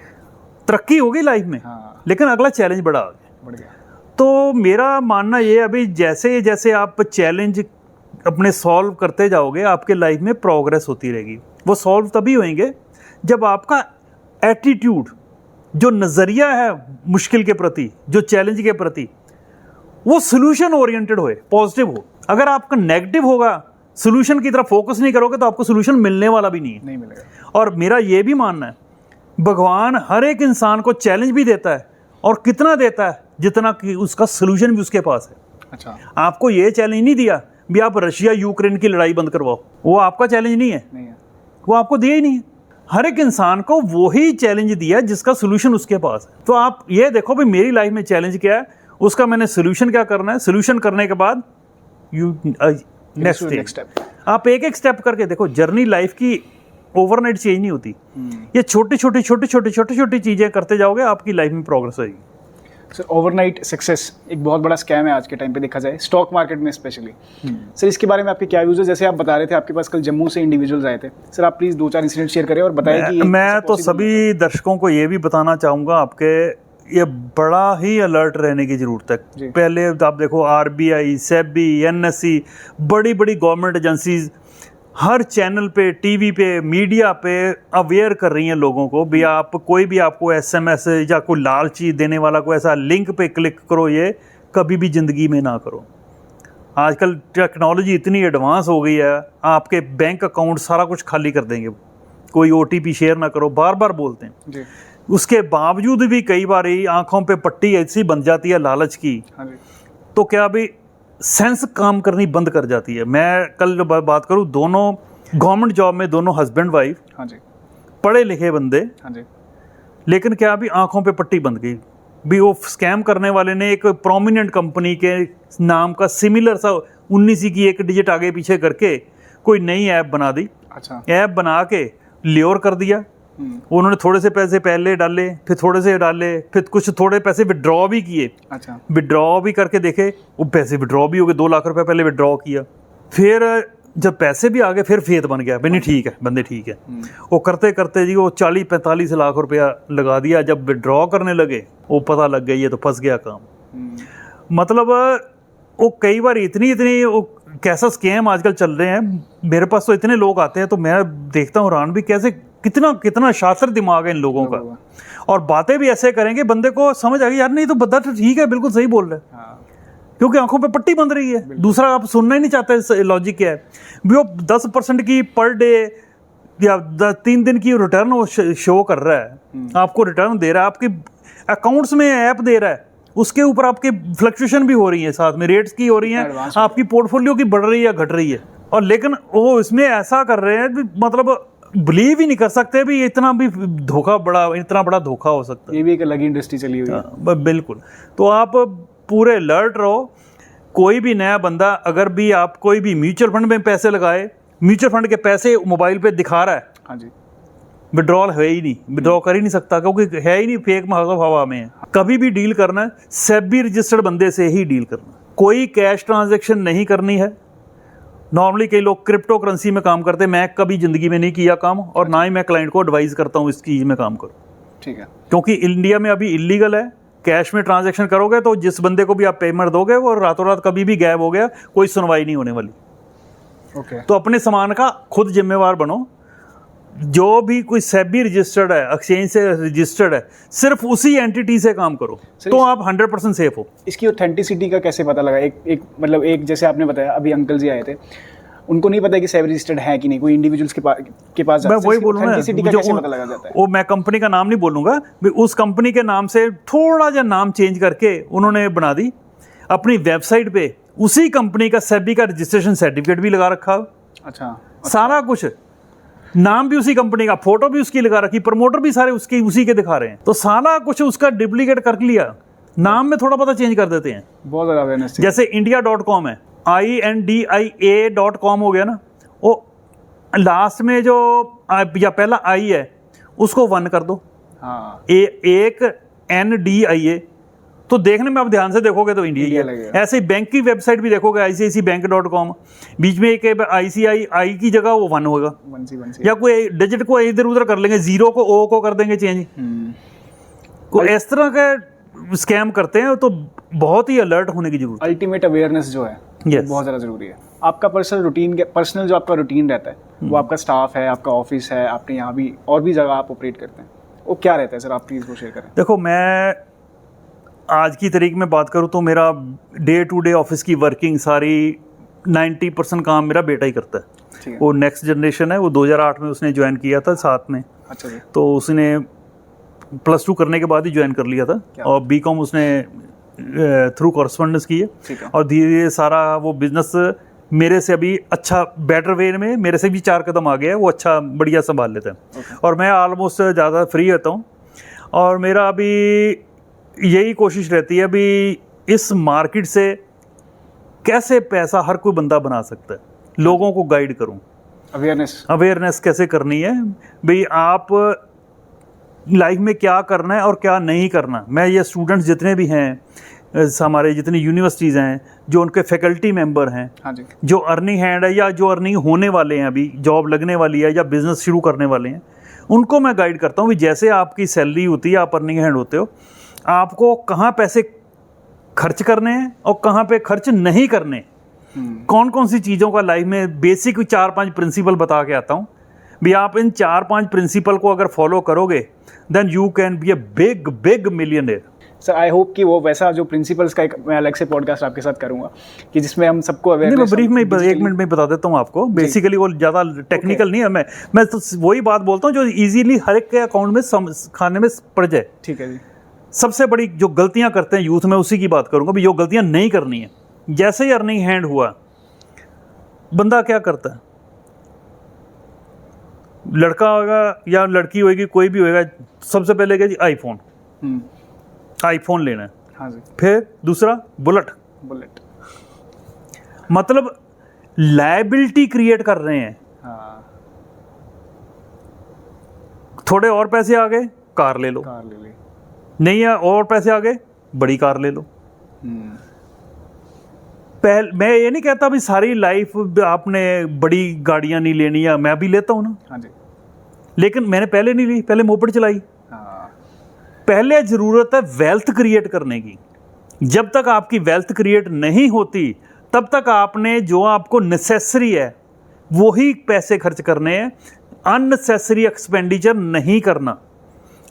तरक्की हो गई लाइफ में, हाँ, लेकिन अगला चैलेंज बड़ा आ गया। बढ़ गया। तो मेरा मानना ये है अभी, जैसे जैसे आप चैलेंज अपने सॉल्व करते जाओगे, आपके लाइफ में प्रोग्रेस होती रहेगी। वो सॉल्व तभी होंगे जब आपका एटीट्यूड, जो नज़रिया है मुश्किल के प्रति, जो चैलेंज के प्रति, वो सोल्यूशन ओरिएंटेड होए, पॉजिटिव हो। अगर आपका नेगेटिव होगा, सोल्यूशन की तरफ फोकस नहीं करोगे, तो आपको सोल्यूशन मिलने वाला भी नहीं मिलेगा। और मेरा ये भी मानना है, भगवान हर एक इंसान को चैलेंज भी देता है, और कितना देता है, जितना कि उसका सोल्यूशन भी उसके पास है। अच्छा, आपको ये चैलेंज नहीं दिया भी आप रशिया यूक्रेन की लड़ाई बंद करवाओ, वो आपका चैलेंज नहीं है, वो आपको दिया ही नहीं है। हर एक इंसान को वही चैलेंज दिया जिसका सोल्यूशन उसके पास है। तो आप ये देखो भी मेरी लाइफ में चैलेंज क्या है, उसका मैंने सोल्यूशन क्या करना है, सोल्यूशन करने के बाद यू नेक्स्ट स्टेप। आप एक एक स्टेप करके देखो। जर्नी लाइफ की ओवरनाइट चेंज नहीं होती, ये छोटी छोटी चीजें करते जाओगे, आपकी लाइफ में प्रोग्रेस होगी। सर, ओवरनाइट सक्सेस एक बहुत बड़ा स्कैम है आज के टाइम पे देखा जाए, स्टॉक मार्केट में स्पेशली। सर, इसके बारे में आपके क्या व्यूज है? जैसे आप बता रहे थे आपके पास कल जम्मू से इंडिविजुअल्स आए थे, सर आप प्लीज 2-4 इंसिडेंट शेयर करें और बताएं कि मैं तो सभी दर्शकों को ये भी बताना चाहूँगा, आपके ये बड़ा ही अलर्ट रहने की ज़रूरत है। पहले आप देखो RBI, SEBI, NSE, बड़ी बड़ी गवर्नमेंट एजेंसीज हर चैनल पे, टीवी पे, मीडिया पे अवेयर कर रही हैं लोगों को भी आप कोई भी आपको SMS या कोई लाल चीज़ देने वाला कोई ऐसा लिंक पे क्लिक करो, ये कभी भी ज़िंदगी में ना करो। आजकल टेक्नोलॉजी इतनी एडवांस हो गई है, आपके बैंक अकाउंट सारा कुछ खाली कर देंगे। कोई OTP शेयर ना करो, बार बार बोलते हैं जी। उसके बावजूद भी कई बार आंखों पे पट्टी ऐसी बन जाती है लालच की, तो क्या अभी सेंस काम करनी बंद कर जाती है। मैं कल बात करूं, दोनों गवर्नमेंट जॉब में, दोनों हस्बैंड वाइफ, पढ़े लिखे बंदे, लेकिन क्या अभी आंखों पे पट्टी बंद गई भी। वो स्कैम करने वाले ने एक प्रोमिनेंट कंपनी के नाम का सिमिलर सा 19 की एक डिजिट आगे पीछे करके कोई नई ऐप बना दी। अच्छा। ऐप बना के ल्योर कर दिया। उन्होंने थोड़े से पैसे पहले डाले, फिर थोड़े से डाले, फिर कुछ थोड़े पैसे विड्रॉ भी किए। अच्छा। विड्रॉ भी करके देखे, वो पैसे विड्रॉ भी हो गए, 2 लाख रुपए पहले विड्रॉ किया। फिर जब पैसे भी आ गए, फिर फेत बन गया, नहीं ठीक है, बंदे ठीक है। वो करते करते जी वो 40-45 लाख रुपया लगा दिया। जब विड्रॉ करने लगे, वो पता लग गया ये तो फंस गया काम। मतलब वो कई बार इतनी वो कैसा स्कैम आजकल चल रहे हैं। मेरे पास तो इतने लोग आते हैं, तो मैं देखता हूँ रान भी कैसे कितना शातिर दिमाग है इन लोगों का, और बातें भी ऐसे करेंगे बंदे को समझ आ गई यार नहीं तो बंदा तो ठीक है, बिल्कुल सही बोल रहे हैं। क्योंकि आंखों पे पट्टी बंध रही है, दूसरा आप सुनना ही नहीं चाहते। लॉजिक क्या है भी, वो 10% की पर डे या 3 दिन की रिटर्न वो शो कर रहा है, आपको रिटर्न दे रहा है, आपके अकाउंट्स में ऐप दे रहा है, उसके ऊपर आपके फ्लक्चुएशन भी हो रही है, साथ में रेट्स की हो रही हैं, आपकी पोर्टफोलियो की बढ़ रही है घट रही है। और लेकिन वो इसमें ऐसा कर रहे हैं, मतलब बिलीव ही नहीं कर सकते भी इतना बड़ा धोखा हो सकता है। ये भी एक अलग इंडस्ट्री चली हुई है। बिल्कुल। तो आप पूरे अलर्ट रहो। कोई भी नया बंदा अगर भी आप कोई भी म्यूचुअल फंड में पैसे लगाए, म्यूचुअल फंड के पैसे मोबाइल पे दिखा रहा है, हाँ जी, विड्रॉल है ही नहीं, विड्रॉ कर ही नहीं सकता, क्योंकि है ही नहीं, फेक हवा में है। कभी भी डील करना है SEBI रजिस्टर्ड बंदे से ही डील करना। कोई कैश ट्रांजैक्शन नहीं करनी है। नॉर्मली कई लोग क्रिप्टो करेंसी में काम करते हैं, मैं कभी जिंदगी में नहीं किया काम, और ना ही मैं क्लाइंट को एडवाइस करता हूँ इस चीज़ में काम करो। ठीक है। क्योंकि इंडिया में अभी इलीगल है। कैश में ट्रांजैक्शन करोगे तो जिस बंदे को भी आप पेमेंट दोगे वो रातों रात कभी भी गायब हो गया, कोई सुनवाई नहीं होने वाली। ओके। तो अपने सामान का खुद जिम्मेवार बनो। जो भी कोई SEBI रजिस्टर्ड है, एक्सचेंज से रजिस्टर्ड है, सिर्फ उसी एंटिटी से काम करो, तो आप 100% सेफ हो। इसकी ऑथेंटिसिटी का कैसे पता लगा? एक जैसे आपने बताया अभी अंकल जी आए थे, उनको नहीं पता कि SEBI रजिस्टर्ड है कि नहीं, कोई इंडिविजुअल्स के पास मैं वही बोलूँगा, कैसे पता लगा जाता है? वो मैं कंपनी का नाम नहीं बोलूँगा, उस कंपनी के नाम से थोड़ा सा नाम चेंज करके उन्होंने बना दी अपनी वेबसाइट पे, उसी कंपनी का SEBI का रजिस्ट्रेशन सर्टिफिकेट भी लगा रखा। अच्छा। सारा कुछ, नाम भी उसी कंपनी का, फोटो भी उसकी लगा रखी, प्रमोटर भी सारे उसी के दिखा रहे हैं, तो सारा कुछ उसका डुप्लीकेट कर लिया। नाम में थोड़ा पता चेंज कर देते हैं। बहुत ज़्यादा अवेयरनेस। जैसे India.com है, INDIA.com हो गया ना, वो लास्ट में जो या पहला I है उसको 1 कर दो। हाँ। एक NDIA, तो देखने में आप ध्यान से देखोगे तो इंडिया लगेगा। ऐसे ही बैंक की वेबसाइट भी देखोगे, ICICIbank.com, बीच में एक ICII की जगह वो 1 होगा, या कोई डिजिट को इधर उधर कर लेंगे, 0 को O को कर देंगे चेंज। तो इस तरह का स्कैम करते हैं, तो बहुत ही अलर्ट होने की जरूरत है। अल्टीमेट अवेयरनेस जो है बहुत ज़्यादा जरूरी है। आपका पर्सनल जो आपका रूटीन रहता है वो आपका स्टाफ है, आपका ऑफिस है, आपने यहाँ भी और भी जगह आप ऑपरेट करते हैं, वो क्या रहता है सर? आप प्लीज़ वो शेयर करें। देखो, मैं आज की तारीख में बात करूँ तो मेरा डे टू डे ऑफिस की वर्किंग सारी 90% काम मेरा बेटा ही करता है। वो नेक्स्ट जनरेशन है, वो 2008 में उसने ज्वाइन किया था साथ में। अच्छा जी। तो उसने +2 करने के बाद ही ज्वाइन कर लिया था और बीकॉम उसने थ्रू कॉरस्पॉन्डेंस की है और धीरे धीरे सारा वो बिजनेस मेरे से अभी अच्छा बेटर वे में मेरे से भी 4 कदम आ गया है, वो अच्छा बढ़िया संभाल लेता है। और मैं ऑलमोस्ट ज़्यादा फ्री होता हूँ और मेरा अभी यही कोशिश रहती है अभी इस मार्केट से कैसे पैसा हर कोई बंदा बना सकता है, लोगों को गाइड करूं, अवेयरनेस कैसे करनी है भाई, आप लाइफ में क्या करना है और क्या नहीं करना। मैं ये स्टूडेंट्स जितने भी हैं, हमारे जितनी यूनिवर्सिटीज़ हैं, जो उनके फैकल्टी मेंबर हैं, हाँ जी, जो अर्निंग हैंड है या जो अर्निंग होने वाले हैं, अभी जॉब लगने वाली है या बिजनेस शुरू करने वाले हैं, उनको मैं गाइड करता हूँ कि जैसे आपकी सैलरी होती है, आप अर्निंग हैंड होते हो, आपको कहाँ पैसे खर्च करने हैं और कहाँ पे खर्च नहीं करने, कौन कौन सी चीज़ों का लाइफ में बेसिक 4-5 प्रिंसिपल बता के आता हूँ भी। आप इन 4-5 प्रिंसिपल को अगर फॉलो करोगे then you can be a big millionaire. Sir I hope कि वो वैसा जो प्रिंसिपल्स का एक मैं अलग से पॉडकास्ट आपके साथ करूंगा कि जिसमें हम सबको अवेयरनेस। मैं ब्रीफ में 1 मिनट में बता देता हूँ आपको। बेसिकली वो ज़्यादा टेक्निकल नहीं है, मैं तो वही बात बोलता हूँ जो इजीली हर एक के अकाउंट में खाने में पड़ जाए। ठीक है जी। सबसे बड़ी जो गलतियां करते हैं यूथ में, उसी की बात करूंगा भी, जो गलतियां नहीं करनी है। जैसे ही अर्निंग हैंड हुआ, बंदा क्या करता है, लड़का होगा या लड़की होगी, कोई भी होगा, सबसे पहले क्या जी, आईफोन लेना है। हाँ जी। फिर दूसरा बुलेट। मतलब लायबिलिटी क्रिएट कर रहे हैं। हाँ। थोड़े और पैसे आ गए, कार ले लो, कार ले ली, नहीं है और पैसे आ गए, बड़ी कार ले लो। मैं ये नहीं कहता भी सारी लाइफ आपने बड़ी गाड़ियां नहीं लेनी है, मैं भी लेता हूं ना। हाँ जी। लेकिन मैंने पहले नहीं ली, पहले मोपेड चलाई। हाँ। पहले जरूरत है वेल्थ क्रिएट करने की। जब तक आपकी वेल्थ क्रिएट नहीं होती तब तक आपने जो आपको नेसेसरी है वही पैसे खर्च करने हैं, अननेसेसरी एक्सपेंडिचर नहीं करना।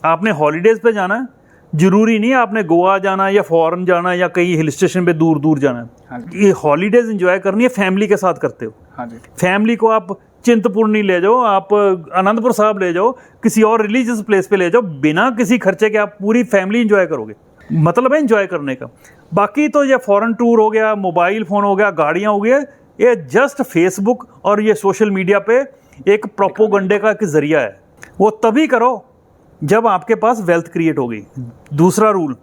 आपने हॉलीडेज पे जाना है, जरूरी नहीं है आपने गोवा जाना या फॉरेन जाना या कहीं हिल स्टेशन पे दूर दूर जाना है। हाँ ये हॉलीडेज एंजॉय करनी है, फैमिली के साथ करते हो। हाँ जी। फैमिली को आप चिंतपूर्णी ले जाओ, आप आनंदपुर साहब ले जाओ, किसी और रिलीजियस प्लेस पे ले जाओ, बिना किसी खर्चे के आप पूरी फैमिली एंजॉय करोगे। मतलब है एंजॉय करने का। बाकी तो ये फॉरेन टूर हो गया, मोबाइल फ़ोन हो गया, गाड़ियाँ हो गया, ये जस्ट फेसबुक और ये सोशल मीडिया पे एक प्रोपोगंडे का एक जरिया है। वो तभी करो जब आपके पास वेल्थ क्रिएट हो गई। दूसरा रूल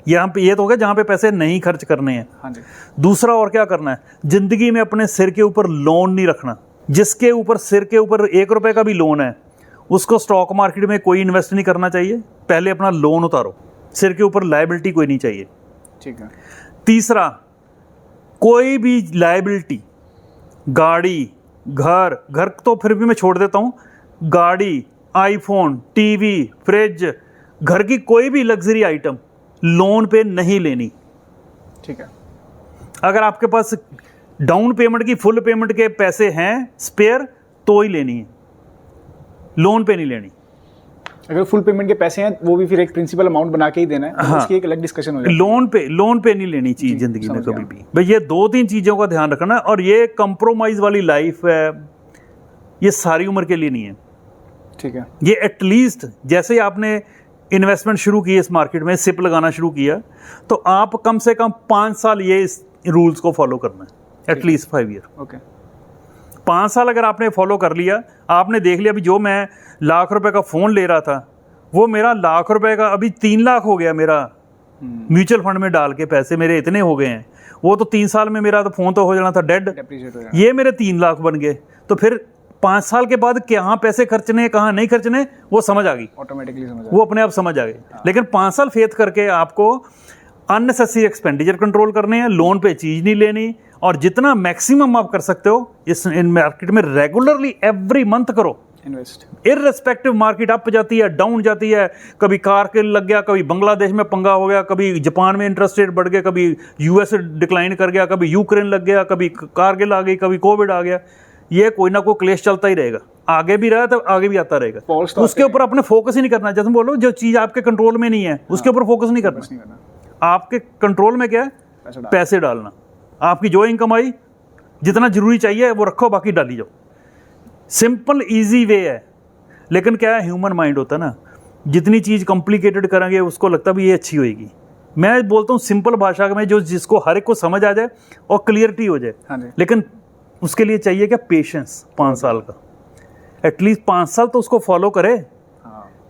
यहाँ पे ये तो हो गया जहाँ पे पैसे नहीं खर्च करने हैं। हाँ जी। दूसरा और क्या करना है, जिंदगी में अपने सिर के ऊपर लोन नहीं रखना। जिसके ऊपर सिर के ऊपर 1 रुपए का भी लोन है उसको स्टॉक मार्केट में कोई इन्वेस्ट नहीं करना चाहिए। पहले अपना लोन उतारो, सिर के ऊपर लायबिलिटी कोई नहीं चाहिए। ठीक है। तीसरा, कोई भी लायबिलिटी, गाड़ी, घर तो फिर भी मैं छोड़ देता हूँ, गाड़ी, आईफोन, टीवी, फ्रिज, घर की कोई भी लग्जरी आइटम लोन पे नहीं लेनी। ठीक है। अगर आपके पास डाउन पेमेंट की फुल पेमेंट के पैसे हैं स्पेयर तो ही लेनी है, लोन पे नहीं लेनी। अगर फुल पेमेंट के पैसे हैं वो भी फिर एक प्रिंसिपल अमाउंट बना के ही देना है। हाँ। उसकी एक अलग डिस्कशन हो जाएगी। लोन पे नहीं लेनी चाहिए जिंदगी में कभी भी। भाई ये 2-3 चीज़ों का ध्यान रखना है। और ये कंप्रोमाइज वाली लाइफ है, ये सारी उम्र के लिए नहीं है। ठीक है। ये एटलीस्ट जैसे आपने इन्वेस्टमेंट शुरू की इस मार्केट में, सिप लगाना शुरू किया, तो आप कम से कम 5 साल ये इस रूल्स को फॉलो करना है, एटलीस्ट 5 ईयर। ओके। 5 साल अगर आपने फॉलो कर लिया, आपने देख लिया अभी जो मैं लाख रुपए का फ़ोन ले रहा था वो मेरा लाख रुपए का अभी 3 लाख हो गया। मेरा म्यूचुअल फंड में डाल के पैसे मेरे इतने हो गए हैं, वो तो 3 साल में मेरा तो फ़ोन तो हो जाना था डेड, ये मेरे 3 लाख बन गए। तो फिर 5 साल के बाद कहाँ पैसे खर्चने कहाँ नहीं खर्चने वो समझ आ गई, ऑटोमेटिकली समझ, वो अपने आप समझ आ गई। लेकिन 5 साल फेथ करके आपको अननेसेसरी एक्सपेंडिचर कंट्रोल करने हैं, लोन पे चीज़ नहीं लेनी, और जितना मैक्सिमम आप कर सकते हो इस इन मार्केट में रेगुलरली एवरी मंथ करो। इन्वेस्ट। इररिस्पेक्टिव मार्केट अप जाती है, डाउन जाती है, कभी कारगिल लग गया, कभी बांग्लादेश में पंगा हो गया, कभी जापान में इंटरेस्ट रेट बढ़ गया, कभी यूएस डिक्लाइन कर गया, कभी यूक्रेन लग गया, कभी कारगिल आ गई, कभी कोविड आ गया। ये कोई ना कोई क्लेश चलता ही रहेगा, आगे भी रहा तो आगे भी आता रहेगा। उसके ऊपर अपने फोकस ही नहीं करना। जैसे बोलो जो चीज आपके कंट्रोल में नहीं है उसके ऊपर फोकस नहीं करना। आपके कंट्रोल में क्या है? पैसे डालना। आपकी जो इनकम आई जितना जरूरी चाहिए वो रखो, बाकी डाली जाओ। सिंपल इजी वे है, लेकिन क्या है, ह्यूमन माइंड होता है ना, जितनी चीज कॉम्प्लिकेटेड करेंगे उसको लगता भी ये अच्छी होएगी। मैं बोलता हूँ सिंपल भाषा में जो जिसको हर एक को समझ आ जाए और क्लियरिटी हो जाए। लेकिन उसके लिए चाहिए क्या? पेशेंस। 5 साल का, एटलीस्ट 5 साल तो उसको फॉलो करे,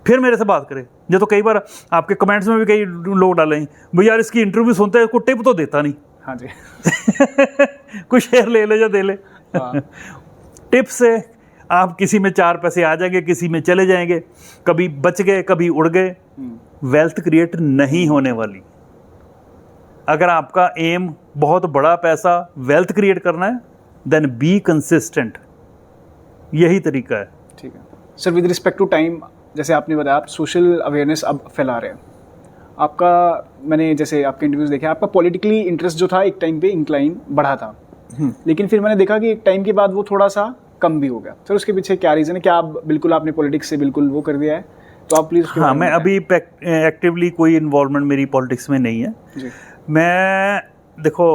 फिर मेरे से बात करे। जो तो कई बार आपके कमेंट्स में भी कई लोग डाले भाई यार इसकी इंटरव्यू सुनते हैं, उसको टिप तो देता नहीं। हाँ जी कुछ शेयर ले ले या दे ले। टिप से आप किसी में 4 पैसे आ जाएंगे, किसी में चले जाएंगे, कभी बच गए कभी उड़ गए। वेल्थ क्रिएट नहीं होने वाली। अगर आपका एम बहुत बड़ा पैसा वेल्थ क्रिएट करना है, देन बी कंसिस्टेंट। यही तरीका है। ठीक है sir. With respect to time, जैसे आपने बताया आप सोशल अवेयरनेस अब फैला रहे हैं। आपका, मैंने जैसे आपके इंटरव्यूज देखे, आपका पॉलिटिकली इंटरेस्ट जो था एक टाइम पे इंक्लाइन बढ़ा था, लेकिन फिर मैंने देखा कि एक टाइम के बाद वो थोड़ा सा कम भी हो गया। सर उसके पीछे क्या रीज़न है? क्या आप बिल्कुल आपने पॉलिटिक्स से बिल्कुल वो कर दिया है? तो आप प्लीज़। हाँ, मैं अभी एक्टिवली कोई इन्वॉल्वमेंट मेरी पॉलिटिक्स में नहीं है जी। मैं देखो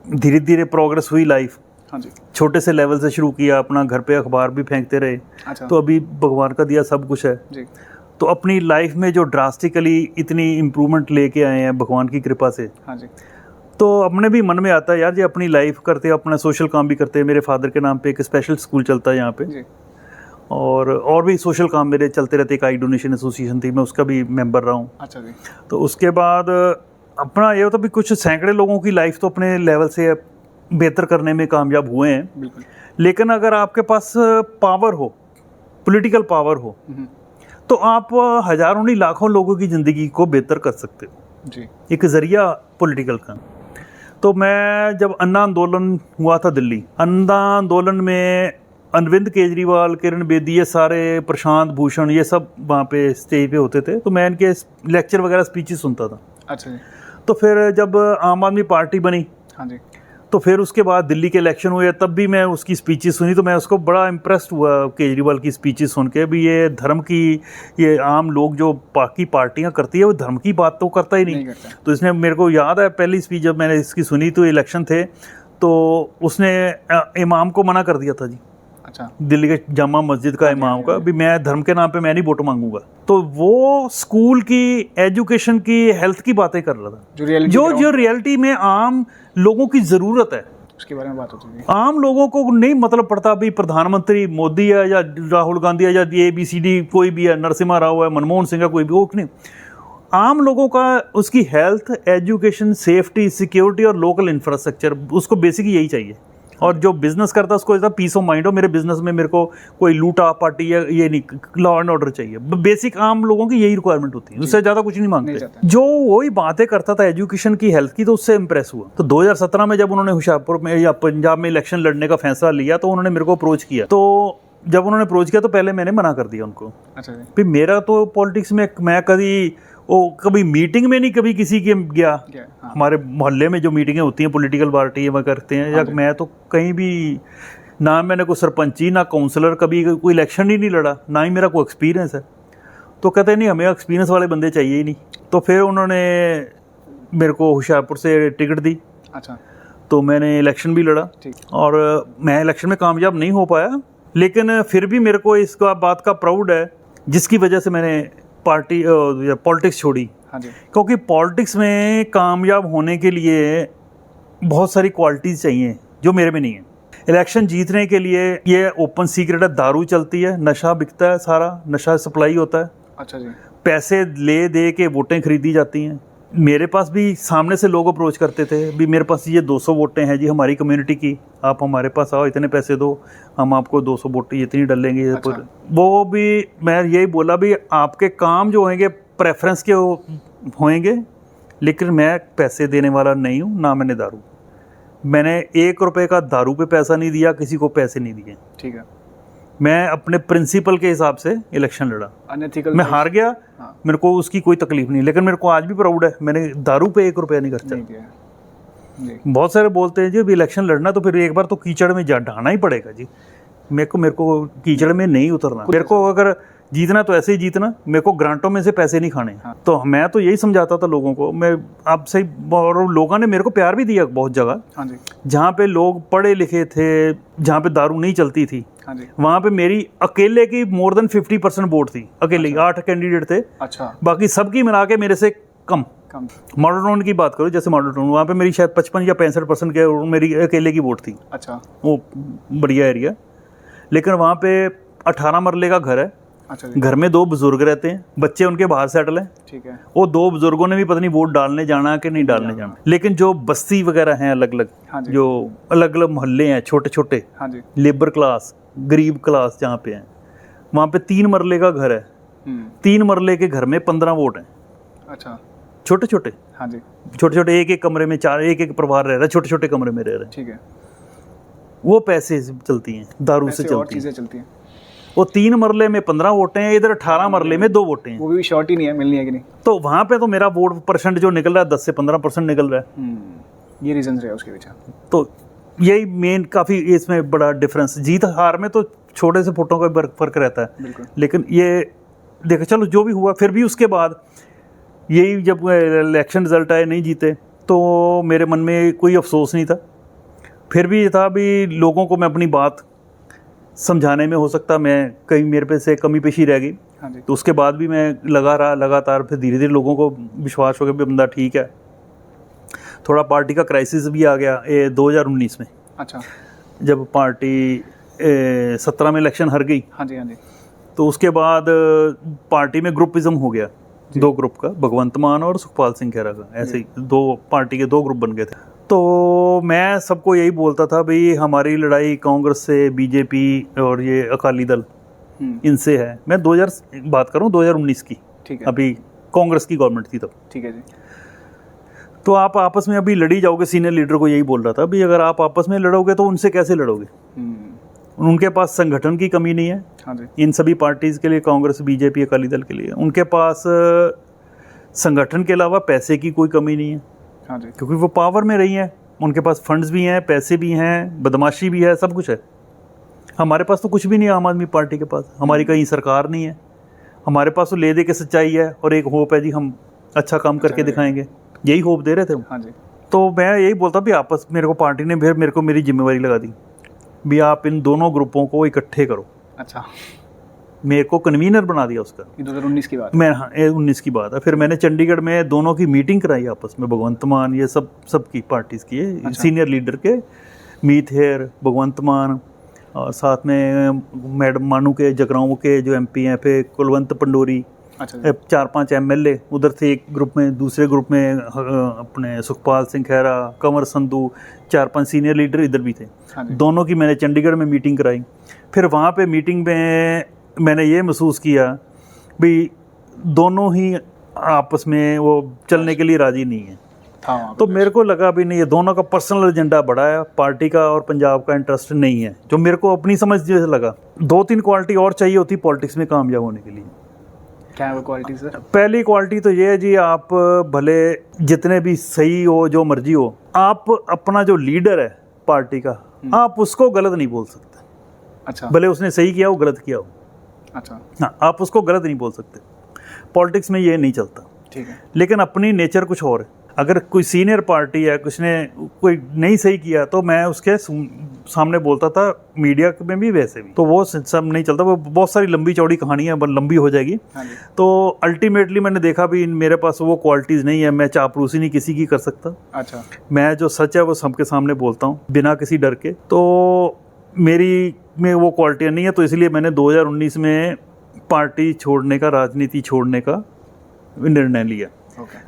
धीरे धीरे प्रोग्रेस हुई लाइफ। हाँ जी। छोटे से लेवल से शुरू किया, अपना घर पे अखबार भी फेंकते रहे। अच्छा। तो अभी भगवान का दिया सब कुछ है जी। तो अपनी लाइफ में जो ड्रास्टिकली इतनी इम्प्रूवमेंट लेके आए हैं भगवान की कृपा से। हाँ जी। तो अपने भी मन में आता है यार ये अपनी लाइफ करते, अपना सोशल काम भी करते हैं। मेरे फादर के नाम पे एक स्पेशल स्कूल चलता है यहाँ पे जी। और भी सोशल काम मेरे चलते रहते। एक आई डोनेशन एसोसिएशन थी, मैं उसका भी मेंबर रहा हूँ। अच्छा जी। तो उसके बाद अपना ये होता भी कुछ सैकड़े लोगों की लाइफ तो अपने लेवल से बेहतर करने में कामयाब हुए हैं। बिल्कुल। लेकिन अगर आपके पास पावर हो, पॉलिटिकल पावर हो, तो आप हजारों नहीं लाखों लोगों की ज़िंदगी को बेहतर कर सकते हो जी। एक ज़रिया पॉलिटिकल का। तो मैं जब अन्ना आंदोलन हुआ था दिल्ली, अन्ना आंदोलन में अरविंद केजरीवाल, किरण बेदी, ये सारे, प्रशांत भूषण, ये सब वहाँ पे स्टेज पे होते थे। तो मैं इनके लेक्चर वगैरह स्पीचेस सुनता था। अच्छा जी। तो फिर जब आम आदमी पार्टी बनी, हाँ जी, तो फिर उसके बाद दिल्ली के इलेक्शन हुए, तब भी मैं उसकी स्पीचेस सुनी। तो मैं उसको बड़ा इम्प्रेस्ड हुआ केजरीवाल की स्पीचेस सुन के। भी ये धर्म की, ये आम लोग जो बाकी पार्टियां करती है वो धर्म की बात तो करता ही नहीं करता। तो इसने, मेरे को याद है पहली स्पीच जब मैंने इसकी सुनी तो इलेक्शन थे, तो उसने इमाम को मना कर दिया था जी। अच्छा। दिल्ली के जामा मस्जिद का इमाम का, भी मैं धर्म के नाम पे मैं नहीं वोट मांगूंगा। तो वो स्कूल की, एजुकेशन की, हेल्थ की बातें कर रहा था, जो रियलिटी में आम लोगों की जरूरत है उसके बारे में बात होती है। आम लोगों को नहीं मतलब पड़ता भी प्रधानमंत्री मोदी है या राहुल गांधी है या ABCD कोई भी है, नरसिम्हा राव है, मनमोहन सिंह है, कोई भी, वो नहीं। आम लोगों का उसकी हेल्थ, एजुकेशन, सेफ्टी, सिक्योरिटी और लोकल इंफ्रास्ट्रक्चर, उसको बेसिक यही चाहिए। और जो बिजनेस करता है उसको ऐसा पीस ऑफ माइंड हो, मेरे बिजनेस में मेरे को कोई लूटा पार्टी या ये नहीं, लॉ एंड ऑर्डर चाहिए। बेसिक आम लोगों की यही रिक्वायरमेंट होती है, उससे ज्यादा कुछ नहीं मांगते। जो वही बातें करता था एजुकेशन की, हेल्थ की, तो उससे इंप्रेस हुआ। तो 2017 में जब उन्होंने होशियारपुर में या पंजाब में इलेक्शन लड़ने का फैसला लिया, तो उन्होंने मेरे को अप्रोच किया। तो जब उन्होंने अप्रोच किया तो पहले मैंने मना कर दिया उनको। अच्छा। फिर मेरा तो पॉलिटिक्स में, मैं कभी मीटिंग में नहीं, कभी किसी के गया। हाँ। हमारे मोहल्ले में जो मीटिंगें होती हैं पॉलिटिकल पार्टी वो करते हैं, या मैं तो कहीं भी ना, मैंने कोई सरपंची ना काउंसलर, कभी कोई इलेक्शन ही नहीं लड़ा, ना ही मेरा कोई एक्सपीरियंस है। तो कहते नहीं हमें एक्सपीरियंस वाले बंदे चाहिए ही नहीं। तो फिर उन्होंने मेरे को होशियारपुर से टिकट दी। अच्छा। तो मैंने इलेक्शन भी लड़ा और मैं इलेक्शन में कामयाब नहीं हो पाया, लेकिन फिर भी मेरे को इस बात का प्राउड है जिसकी वजह से मैंने पार्टी या पॉलिटिक्स छोड़ी। हाँ जी। क्योंकि पॉलिटिक्स में कामयाब होने के लिए बहुत सारी क्वालिटीज़ चाहिए जो मेरे में नहीं है। इलेक्शन जीतने के लिए ये ओपन सीक्रेट है, दारू चलती है, नशा बिकता है, सारा नशा सप्लाई होता है। अच्छा जी। पैसे ले दे के वोटें खरीदी जाती हैं। मेरे पास भी सामने से लोग अप्रोच करते थे, भी मेरे पास ये 200 वोटें हैं जी हमारी कम्युनिटी की, आप हमारे पास आओ, इतने पैसे दो, हम आपको 200 वोटें इतनी डालेंगे। अच्छा। वो भी मैं यही बोला भी आपके काम जो होंगे प्रेफरेंस के होंगे, लेकिन मैं पैसे देने वाला नहीं हूँ, ना मैंने दारू, मैंने 1 रुपये का दारू पे पैसा नहीं दिया, किसी को पैसे नहीं दिए। ठीक है। मैं अपने प्रिंसिपल के हिसाब से इलेक्शन लड़ा, अनएथिकल, मैं हार गया। हाँ। मेरे को उसकी कोई तकलीफ नहीं, लेकिन मेरे को आज भी प्राउड है मैंने दारू पे 1 रुपया नहीं खर्चा। बहुत सारे बोलते हैं जी अभी इलेक्शन लड़ना तो फिर एक बार तो कीचड़ में ढाना ही पड़ेगा जी। मेरे को कीचड़ में नहीं उतरना। मेरे को अगर जीतना तो ऐसे ही जीतना, मेरे को ग्रांटों में से पैसे नहीं खाने। हाँ। तो मैं तो यही समझाता था लोगों को। मैं आप सही, और लोगों ने मेरे को प्यार भी दिया बहुत जगह। हाँ जी। जहाँ पे लोग पढ़े लिखे थे, जहाँ पे दारू नहीं चलती थी, हाँ जी। वहाँ पे मेरी अकेले की मोर देन 50% वोट थी। अकेले ही 8 कैंडिडेट थे। अच्छा। बाकी सबकी मिला के मेरे से कम। मॉडल टाउन की बात करो, जैसे मॉडल टाउन, वहाँ पे मेरी शायद 55 या 65% के मेरी अकेले की वोट थी। अच्छा। वो बढ़िया एरिया, लेकिन वहाँ पे 18 मरले का घर है। अच्छा जी। घर में 2 बुजुर्ग रहते हैं, बच्चे उनके बाहर सेटल हैं। ठीक है। वो 2 बुजुर्गों ने भी पता नहीं वोट डालने जाना कि नहीं डालने जाना। लेकिन जो बस्ती वगैरह हैं अलग अलग, हाँ जी। जो अलग अलग मोहल्ले हैं छोटे छोटे, हाँ जी। लेबर क्लास, गरीब क्लास जहाँ पे हैं, वहाँ पे 3 मरले का घर है। 3 मरले के घर में 15 वोट हैं। अच्छा। छोटे छोटे। हाँ जी। छोटे छोटे, एक कमरे में 4, एक परिवार रह रहा है, छोटे छोटे कमरे में रह रहे हैं। ठीक है। वो पैसे से चलती हैं, दारू से और चलती चीजें हैं। चलती हैं। वो 3 मरले में 15 वोटें हैं, इधर 18 मरले में 2 वोटें हैं। वो भी शॉर्ट ही नहीं है, मिलनी है कि नहीं। तो वहां पे तो मेरा वोट परसेंट जो निकल रहा है 10 से 15% निकल रहा है। ये रीजन रहे उसके पीछे। तो यही मेन काफी इसमें बड़ा डिफरेंस। जीत हार में तो छोटे से फुटों का फर्क रहता है, बिल्कुल। लेकिन ये देखो, चलो जो भी हुआ, फिर भी उसके बाद यही जब इलेक्शन रिजल्ट आए नहीं जीते तो मेरे मन में कोई अफसोस नहीं था। फिर भी ये था भी लोगों को मैं अपनी बात समझाने में हो सकता मैं कहीं मेरे पे से कमी पेशी रह गई। हाँ जी। तो उसके बाद भी मैं लगा रहा लगातार। फिर धीरे धीरे लोगों को विश्वास हो गया भी बंदा ठीक है। थोड़ा पार्टी का क्राइसिस भी आ गया 2019 में। अच्छा। जब पार्टी 17 में इलेक्शन हार गई। हाँ जी। हाँ जी। तो उसके बाद पार्टी में ग्रुपिज्म हो गया, 2 ग्रुप का, भगवंत मान और सुखपाल सिंह खैरा का। ऐसे ही 2 पार्टी के 2 ग्रुप बन गए थे। तो मैं सबको यही बोलता था भाई हमारी लड़ाई कांग्रेस से, बीजेपी और ये अकाली दल इनसे है। मैं 2000 बात कर रहा हूँ 2019 की। ठीक है। अभी कांग्रेस की गवर्नमेंट थी तब। ठीक है जी। तो आप आपस में अभी लड़ी जाओगे। सीनियर लीडर को यही बोल रहा था भाई अगर आप आपस में लड़ोगे तो उनसे कैसे लड़ोगे। उनके पास संगठन की कमी नहीं है। हाँ जी। इन सभी पार्टीज के लिए, कांग्रेस, बीजेपी, अकाली दल के लिए, उनके पास संगठन के अलावा पैसे की कोई कमी नहीं है। हाँ जी। क्योंकि वो पावर में रही हैं, उनके पास फंड्स भी हैं, पैसे भी हैं, बदमाशी भी है, सब कुछ है। हमारे पास तो कुछ भी नहीं है। आम आदमी पार्टी के पास, हमारी कहीं सरकार नहीं है। हमारे पास तो ले दे के सच्चाई है और एक होप है जी हम अच्छा काम करके दिखाएंगे। यही होप दे रहे थे हम। हाँ जी। तो मैं यही बोलता भी आपस, मेरे को पार्टी ने फिर मेरे को मेरी जिम्मेवारी लगा दी भी आप इन दोनों ग्रुपों को इकट्ठे करो। अच्छा। मेरे को कन्वीनर बना दिया उसका। 2019 की बात। मैं, हाँ, 19 की बात है। फिर मैंने चंडीगढ़ में दोनों की मीटिंग कराई आपस में, भगवंत मान, ये सब की पार्टीज की है। अच्छा। सीनियर लीडर के, मीत हेयर, भगवंत मान, और साथ में मैडम मानू के, जगरांव के जो MP हैं, फिर कुलवंत पंडोरी। अच्छा। 4-5 MLA उधर थे एक ग्रुप में। दूसरे ग्रुप में अपने सुखपाल सिंह खैरा, कंवर संधू, 4-5 सीनियर लीडर इधर भी थे। हाँ जी। दोनों की मैंने चंडीगढ़ में मीटिंग कराई। फिर वहाँ पे मीटिंग में मैंने ये महसूस किया भी दोनों ही आपस में वो चलने के लिए राजी नहीं है। तो मेरे को लगा भी नहीं, ये दोनों का पर्सनल एजेंडा बड़ा है, पार्टी का और पंजाब का इंटरेस्ट नहीं है। जो मेरे को अपनी समझ जैसे लगा, 2-3 क्वालिटी और चाहिए होती पॉलिटिक्स में कामयाब होने के लिए। क्या है वो क्वालिटी सर? पहली क्वालिटी तो ये है जी, आप भले जितने भी सही हो, जो मर्जी हो, आप अपना जो लीडर है पार्टी का, आप उसको गलत नहीं बोल सकते। अच्छा। भले उसने सही किया हो, गलत किया हो। अच्छा। हाँ, आप उसको गलत नहीं बोल सकते। पॉलिटिक्स में ये नहीं चलता। ठीक है। लेकिन अपनी नेचर कुछ और है। अगर कोई सीनियर पार्टी है, कुछ ने कोई नहीं सही किया तो मैं उसके सामने बोलता था, मीडिया में भी वैसे भी। तो वो सब नहीं चलता। वो बहुत सारी लंबी चौड़ी कहानियां लंबी हो जाएगी। हाँ जी। तो अल्टीमेटली मैंने देखा भी मेरे पास वो क्वालिटीज़ नहीं है। मैं चापलूसी नहीं किसी की कर सकता। अच्छा। मैं जो सच है वो सबके सामने बोलता हूँ बिना किसी डर के। तो मेरी में वो क्वालिटियाँ नहीं है। तो इसलिए मैंने 2019 में पार्टी छोड़ने का, राजनीति छोड़ने का निर्णय लिया।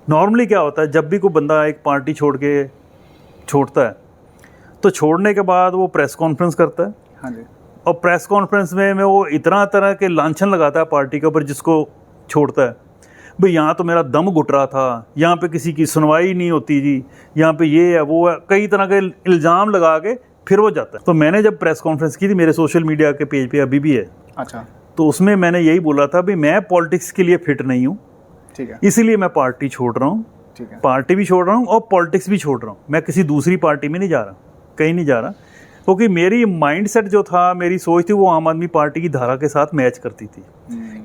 नॉर्मली क्या होता है, जब भी कोई बंदा एक पार्टी छोड़ता है तो छोड़ने के बाद वो प्रेस कॉन्फ्रेंस करता है। हाँ जी। और प्रेस कॉन्फ्रेंस में वो इतना तरह के लांछन लगाता है पार्टी के ऊपर जिसको छोड़ता है। भाई यहाँ तो मेरा दम घुट रहा था, यहाँ पे किसी की सुनवाई नहीं होती जी, यहाँ पे ये है वो है, कई तरह के इल्ज़ाम लगा के फिर वो जाता है। तो मैंने जब प्रेस कॉन्फ्रेंस की थी, मेरे सोशल मीडिया के पेज पे अभी भी है, अच्छा, तो उसमें मैंने यही बोला था भी मैं पॉलिटिक्स के लिए फिट नहीं हूँ, ठीक है, इसीलिए मैं पार्टी छोड़ रहा हूँ, ठीक है, पार्टी भी छोड़ रहा हूँ और पॉलिटिक्स भी छोड़ रहा हूँ। मैं किसी दूसरी पार्टी में नहीं जा रहा, कहीं नहीं जा रहा, क्योंकि मेरी माइंडसेट जो था, मेरी सोच थी, वो आम आदमी पार्टी की धारा के साथ मैच करती थी।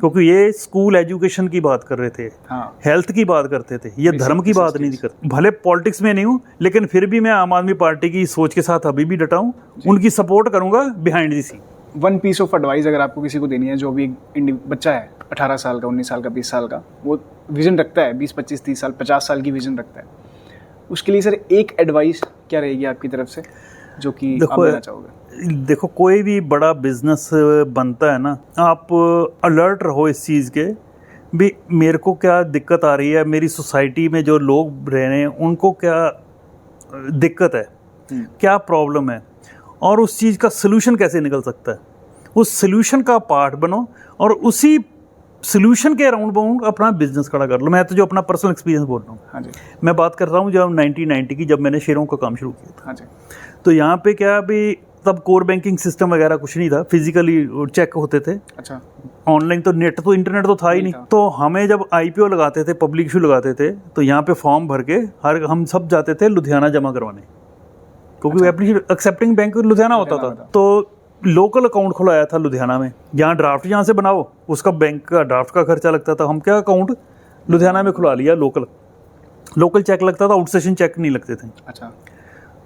क्योंकि ये स्कूल एजुकेशन की बात कर रहे थे, हाँ, हेल्थ की बात करते थे, ये धर्म की बात नहीं करते। भले पॉलिटिक्स में नहीं हूँ, लेकिन फिर भी मैं आम आदमी पार्टी की सोच के साथ अभी भी डटा हूँ, उनकी सपोर्ट करूंगा behind the scene. One piece of advice अगर आपको किसी को देनी है, जो भी बच्चा है 18 साल का, 19 साल का, 20 साल का, वो विजन रखता है 20, 25, 30 साल, 50 साल की विजन रखता है, उसके लिए सर एक एडवाइस क्या रहेगी आपकी तरफ से जो कि आप देना चाहोगे? देखो, कोई भी बड़ा बिजनेस बनता है ना, आप अलर्ट रहो इस चीज़ के भी मेरे को क्या दिक्कत आ रही है, मेरी सोसाइटी में जो लोग रह रहे हैं उनको क्या दिक्कत है, क्या प्रॉब्लम है, और उस चीज़ का सलूशन कैसे निकल सकता है। उस सलूशन का पार्ट बनो और उसी सलूशन के अराउंड बाउंड अपना बिजनेस खड़ा कर लो। मैं तो जो अपना पर्सनल एक्सपीरियंस बोल रहा हूँ, हाँ जी, मैं बात कर रहा हूँ जब 1990 की, जब मैंने शेयरों का काम शुरू किया था। हाँ जी, तो यहाँ पे क्या भी तब कोर बैंकिंग सिस्टम वगैरह कुछ नहीं था, फिजिकली चेक होते थे, अच्छा, ऑनलाइन तो नेट तो इंटरनेट तो था ही नहीं। तो हमें जब आईपीओ लगाते थे, पब्लिक इशू लगाते थे, तो यहाँ पे फॉर्म भर के हम सब जाते थे लुधियाना जमा करवाने, क्योंकि एप्लीकेशन एक्सेप्टिंग बैंक लुधियाना होता था। तो लोकल अकाउंट खुलाया था लुधियाना में, यहाँ ड्राफ्ट यहाँ से बनाओ, उसका बैंक का ड्राफ्ट का खर्चा लगता था। हम क्या अकाउंट लुधियाना में खुला लिया, लोकल चेक लगता था, आउट सेशन चेक नहीं लगते थे। अच्छा,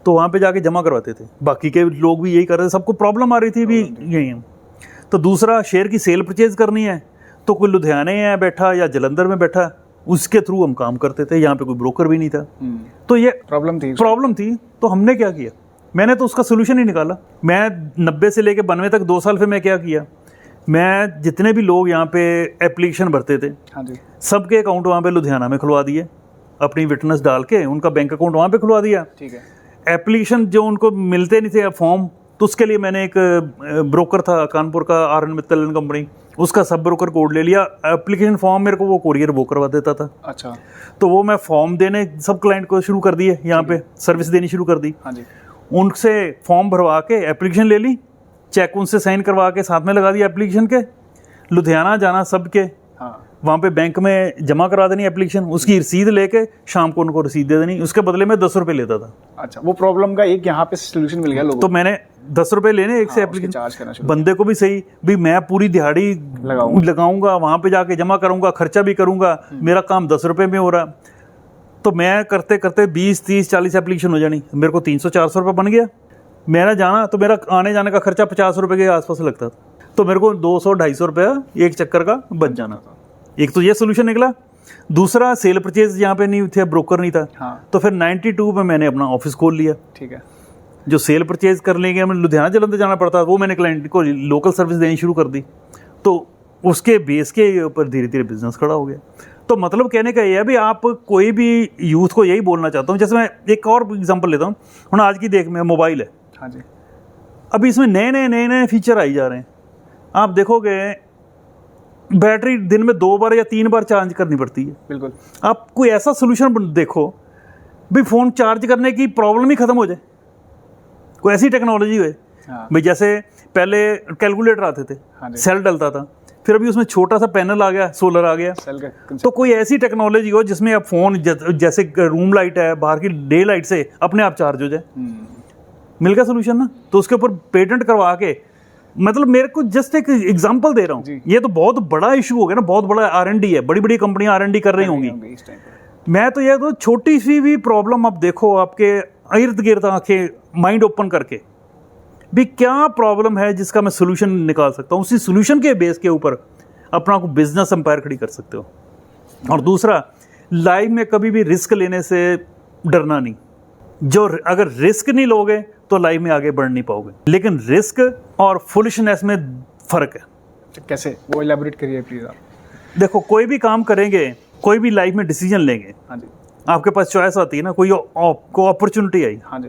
तो वहाँ पे जाके जमा करवाते थे। बाकी के लोग भी यही कर रहे थे, सबको प्रॉब्लम आ रही थी भी यही। तो दूसरा, शेयर की सेल परचेज करनी है तो कोई लुधियाने है बैठा या जलंधर में बैठा, उसके थ्रू हम काम करते थे। यहाँ पे कोई ब्रोकर भी नहीं था, तो ये प्रॉब्लम थी। तो हमने क्या किया, मैंने तो उसका सोल्यूशन ही निकाला। मैं 90 से लेके 92 तक 2 साल फिर मैं क्या किया, मैं जितने भी लोग यहाँ पे एप्लीकेशन भरते थे, हाँ जी, सबके अकाउंट वहाँ पे लुधियाना में खुलवा दिए, अपनी विटनेस डाल के उनका बैंक अकाउंट वहाँ पे खुलवा दिया। ठीक है। एप्लीकेशन जो उनको मिलते नहीं थे फॉर्म, तो उसके लिए मैंने एक ब्रोकर था कानपुर का, R N Mittal and company, उसका सब ब्रोकर कोड ले लिया। एप्लीकेशन फॉर्म मेरे को वो कोरियर वो करवा देता था। अच्छा, तो वो मैं फॉर्म देने सब क्लाइंट को शुरू कर दिए, यहाँ पे सर्विस देनी शुरू कर दी। हाँ जी, उनसे फॉर्म भरवा के एप्लीकेशन ले ली, चेक उनसे साइन करवा के साथ में लगा दिया एप्लीकेशन के, लुधियाना जाना सबके, हाँ, वहाँ पे बैंक में जमा करा देनी एप्लीकेशन, उसकी रसीद लेके शाम को उनको रसीद दे देनी, उसके बदले में 10 रुपये लेता था। अच्छा, वो प्रॉब्लम का एक यहाँ पे सोल्यूशन मिल गया लोगों तो मैंने 10 रुपये लेने एक से एप्लीकेशन चार्ज करना शुरू, बंदे को भी सही भी मैं पूरी दिहाड़ी लगाऊंगा, वहाँ पे जाके जमा करूंगा, खर्चा भी करूंगा, मेरा काम 10 रुपये में हो रहा। तो मैं करते करते 20, 30, 40 एप्लीकेशन हो जानी, मेरे को 300-400 रुपये बन गया। मेरा जाना तो मेरा आने जाने का खर्चा 50 रुपये के आसपास लगता था, तो मेरे को 200-250 रुपये एक चक्कर का बच जाना था। एक तो ये सोल्यूशन निकला। दूसरा, सेल परचेज यहाँ पे नहीं थे, ब्रोकर नहीं था। हाँ, तो फिर 92 में मैंने अपना ऑफिस खोल लिया। ठीक है। जो सेल परचेज कर लेंगे, हमें लुधियाना जलंधर जाना पड़ता, वो मैंने क्लाइंट को लोकल सर्विस देनी शुरू कर दी। तो उसके बेस के ऊपर धीरे धीरे बिजनेस खड़ा हो गया। तो मतलब कहने का ये है भी, आप कोई भी यूथ को यही बोलना चाहता हूँ। जैसे मैं एक और एग्जांपल लेता हूँ, हम आज की देख में मोबाइल है, हाँ जी, अभी इसमें नए फीचर आई जा रहे हैं। आप देखोगे बैटरी दिन में 2 बार या 3 बार चार्ज करनी पड़ती है। बिल्कुल। आप कोई ऐसा सोल्यूशन देखो भी फ़ोन चार्ज करने की प्रॉब्लम ही खत्म हो जाए, कोई ऐसी टेक्नोलॉजी हो भाई। जैसे पहले कैलकुलेटर आते थे, सेल डलता था, फिर अभी उसमें छोटा सा पैनल आ गया, सोलर आ गया। तो कोई ऐसी टेक्नोलॉजी हो जिसमें आप फ़ोन जैसे रूम लाइट है, बाहर की डे लाइट से अपने आप चार्ज हो जाए। मिल गया सोल्यूशन ना। तो उसके ऊपर पेटेंट करवा के, मतलब मेरे को जस्ट एक एग्जांपल दे रहा हूँ, ये तो बहुत बड़ा इशू हो गया ना, बहुत बड़ा R&D है, बड़ी बड़ी कंपनियां R&D कर रही होंगी। मैं तो ये तो छोटी सी भी प्रॉब्लम आप देखो, आपके इर्द गिर्द आंखें माइंड ओपन करके भी क्या प्रॉब्लम है जिसका मैं सोल्यूशन निकाल सकता हूँ, उसी सोल्यूशन के बेस के ऊपर अपना को बिजनेस एम्पायर खड़ी कर सकते हो। और दूसरा, लाइफ में कभी भी रिस्क लेने से डरना नहीं। जो अगर रिस्क नहीं लोगे तो लाइफ में आगे बढ़ नहीं पाओगे, लेकिन रिस्क और फुलिशनेस में फर्क है। कैसे, वो इलैबोरेट करिए प्लीज आप। देखो, कोई भी काम करेंगे, कोई भी लाइफ में डिसीजन लेंगे, हाँ जी, आपके पास चॉइस आती है ना, कोई अपॉर्चुनिटी आई, हाँ जी,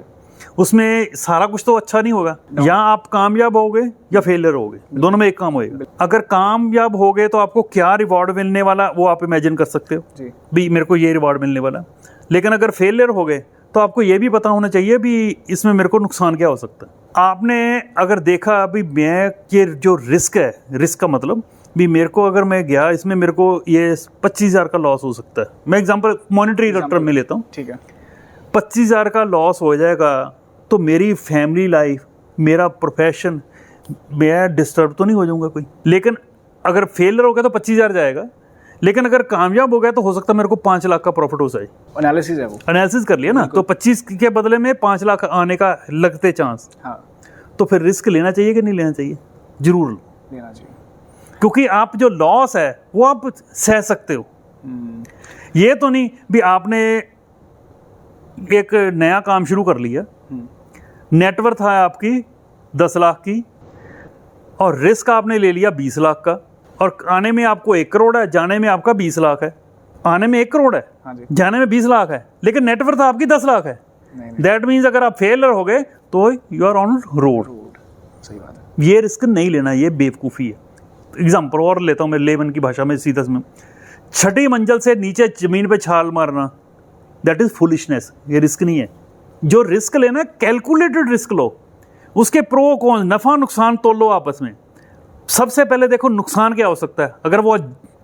उसमें सारा कुछ तो अच्छा नहीं होगा। या आप कामयाब होगे या फेलियर होगे, दोनों में एक काम होएगा। अगर कामयाब होगे तो आपको क्या रिवॉर्ड मिलने वाला वो आप इमेजिन कर सकते हो जी, भी मेरे को ये रिवॉर्ड मिलने वाला। लेकिन अगर फेलियर हो गए तो आपको ये भी पता होना चाहिए भी इसमें मेरे को नुकसान क्या हो सकता है। आपने अगर देखा अभी मैं ये जो रिस्क है, रिस्क का मतलब भी मेरे को अगर मैं गया इसमें मेरे को ये 25,000 का लॉस हो सकता है। मैं एग्जांपल मॉनेटरी टर्म में लेता हूँ, ठीक है। 25,000 का लॉस हो जाएगा तो मेरी फैमिली लाइफ, मेरा प्रोफेशन, मैं डिस्टर्ब तो नहीं हो जाऊंगा कोई। लेकिन अगर फेलियर हो गया तो 25,000 जाएगा, लेकिन अगर कामयाब हो गया तो हो सकता है मेरे को 5 लाख का प्रॉफिट हो जाए। एनालिसिस है वो, एनालिसिस कर लिया ना, तो 25 के बदले में 5 लाख आने का लगते चांस। हाँ। तो फिर रिस्क लेना चाहिए कि नहीं लेना चाहिए? जरूर लेना चाहिए, क्योंकि आप जो लॉस है वो आप सह सकते हो। ये तो नहीं भी आपने एक नया काम शुरू कर लिया, नेटवर्थ है आपकी 10 लाख की और रिस्क आपने ले लिया 20 लाख का, और आने में आपको 1 करोड़ है, जाने में आपका 20 लाख है। आने में 1 करोड़ है, हाँ जी, जाने में 20 लाख है, लेकिन नेटवर्थ आपकी 10 लाख है। दैट मीन्स अगर आप फेलियर हो गए तो यू आर ऑन रोड। सही बात है। ये रिस्क नहीं लेना, ये बेवकूफ़ी है। एग्जाम्पल और लेता हूँ मैं लेमन की भाषा में, सीधा में 6ठी मंजिल से नीचे ज़मीन पे छाल मारना, दैट इज़ फुलिशनेस। ये रिस्क नहीं है। जो रिस्क लेना, कैलकुलेटेड रिस्क लो, उसके प्रो कौन, नफ़ा नुकसान तोल लो आपस में। सबसे पहले देखो नुकसान क्या हो सकता है। अगर वो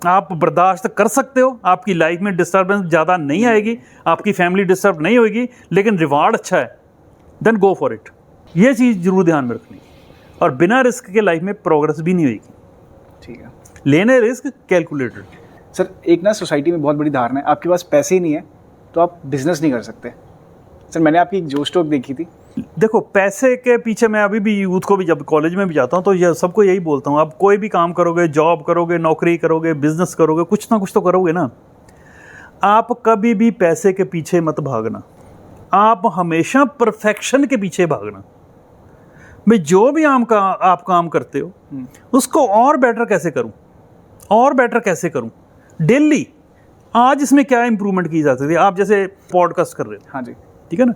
आप बर्दाश्त कर सकते हो, आपकी लाइफ में डिस्टर्बेंस ज़्यादा नहीं आएगी, आपकी फैमिली डिस्टर्ब नहीं होगी, लेकिन रिवार्ड अच्छा है, देन गो फॉर इट। ये चीज़ जरूर ध्यान में रखनी। और बिना रिस्क के लाइफ में प्रोग्रेस भी नहीं होगी। ठीक है, लेने रिस्क कैलकुलेटेड। सर एक ना सोसाइटी में बहुत बड़ी धारणा है, आपके पास पैसे ही नहीं है तो आप बिजनेस नहीं कर सकते। सर मैंने आपकी एक जो स्टॉक देखी थी, देखो पैसे के पीछे मैं अभी भी यूथ को भी, जब कॉलेज में भी जाता हूँ तो ये सबको यही बोलता हूँ, आप कोई भी काम करोगे, जॉब करोगे, नौकरी करोगे, बिजनेस करोगे, कुछ ना कुछ तो करोगे ना। आप कभी भी पैसे के पीछे मत भागना, आप हमेशा परफेक्शन के पीछे भागना। भाई जो भी आप काम करते हो उसको और बेटर कैसे करूं, और बेटर कैसे करूं डेली। आज इसमें क्या इंप्रूवमेंट की जा सकती है। आप जैसे पॉडकास्ट कर रहे हो, हाँ जी, ठीक है ना,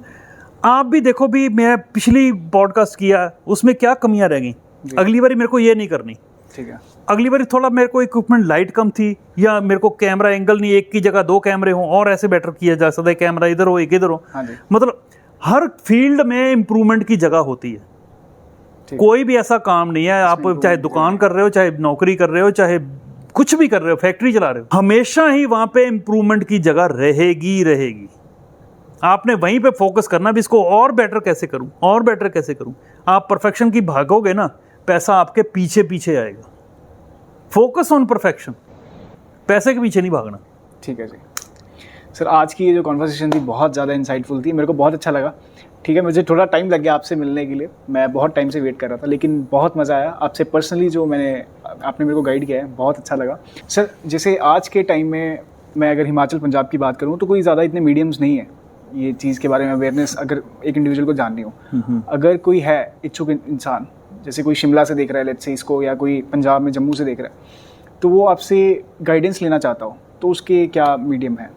आप भी देखो भी मैं पिछली पॉडकास्ट किया उसमें क्या कमियां रह गई, अगली बारी मेरे को ये नहीं करनी। ठीक है, अगली बारी थोड़ा मेरे को इक्विपमेंट लाइट कम थी, या मेरे को कैमरा एंगल नहीं, एक की जगह 2 कैमरे हों, और ऐसे बेटर किया जा सकता है, कैमरा इधर हो एक इधर हो। हाँ जी, मतलब हर फील्ड में इंप्रूवमेंट की जगह होती है। कोई भी ऐसा काम नहीं है, आप चाहे दुकान कर रहे हो, चाहे नौकरी कर रहे हो, चाहे कुछ भी कर रहे हो, फैक्ट्री चला रहे हो, हमेशा ही वहां पे इंप्रूवमेंट की जगह रहेगी। आपने वहीं पे फोकस करना भी, इसको और बेटर कैसे करूं, और बेटर कैसे करूं। आप परफेक्शन की भागोगे ना, पैसा आपके पीछे पीछे आएगा। फोकस ऑन परफेक्शन, पैसे के पीछे नहीं भागना। ठीक है जी। सर आज की ये जो कॉन्वर्सेशन थी बहुत ज़्यादा इंसाइटफुल थी, मेरे को बहुत अच्छा लगा। ठीक है, मुझे थोड़ा टाइम लग गया आपसे मिलने के लिए, मैं बहुत टाइम से वेट कर रहा था, लेकिन बहुत मज़ा आया आपसे पर्सनली, जो आपने मेरे को गाइड किया है, बहुत अच्छा लगा। सर जैसे आज के टाइम में मैं अगर हिमाचल पंजाब की बात करूँ तो कोई ज़्यादा इतने मीडियम्स नहीं है ये चीज़ के बारे में अवेयरनेस, अगर एक इंडिविजुअल को जाननी हो। अगर कोई है इच्छुक इंसान, जैसे कोई शिमला से देख रहा है लेट्स से इसको, या कोई पंजाब में जम्मू से देख रहा है, तो वो आपसे गाइडेंस लेना चाहता हो, तो उसके क्या मीडियम है?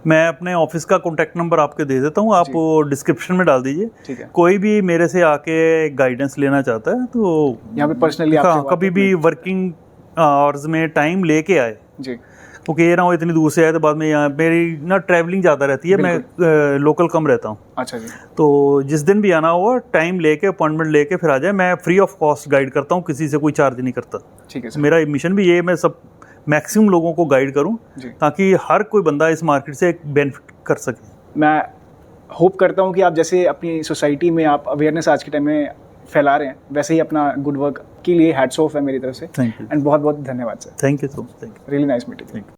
मैं अपने ऑफिस का कॉन्टैक्ट नंबर आपके दे देता हूँ, आप डिस्क्रिप्शन में डाल दीजिए। ठीक है, कोई भी मेरे से आके गाइडेंस लेना चाहता है तो यहाँ पे पर्सनली कभी भी वर्किंग आवर्स में टाइम लेके आए जी, क्योंकि ये ना हो इतनी दूर से आए तो बाद में यहाँ मेरी ना ट्रैवलिंग ज़्यादा रहती है, मैं लोकल कम रहता हूँ। अच्छा जी, तो जिस दिन भी आना हो टाइम लेके, अपॉइंटमेंट लेके फिर आ जाए। मैं फ्री ऑफ कॉस्ट गाइड करता हूँ, किसी से कोई चार्ज नहीं करता। ठीक है सर, मेरा मिशन भी ये, मैं सब मैक्सिमम लोगों को गाइड करूं ताकि हर कोई बंदा इस मार्केट से बेनिफिट कर सके। मैं होप करता हूं कि आप जैसे अपनी सोसाइटी में आप अवेयरनेस आज के टाइम में फैला रहे हैं, वैसे ही अपना गुड वर्क के लिए हैट्स ऑफ है मेरी तरफ से। थैंक यू एंड बहुत बहुत धन्यवाद sir. Thank you so much. Really nice meeting.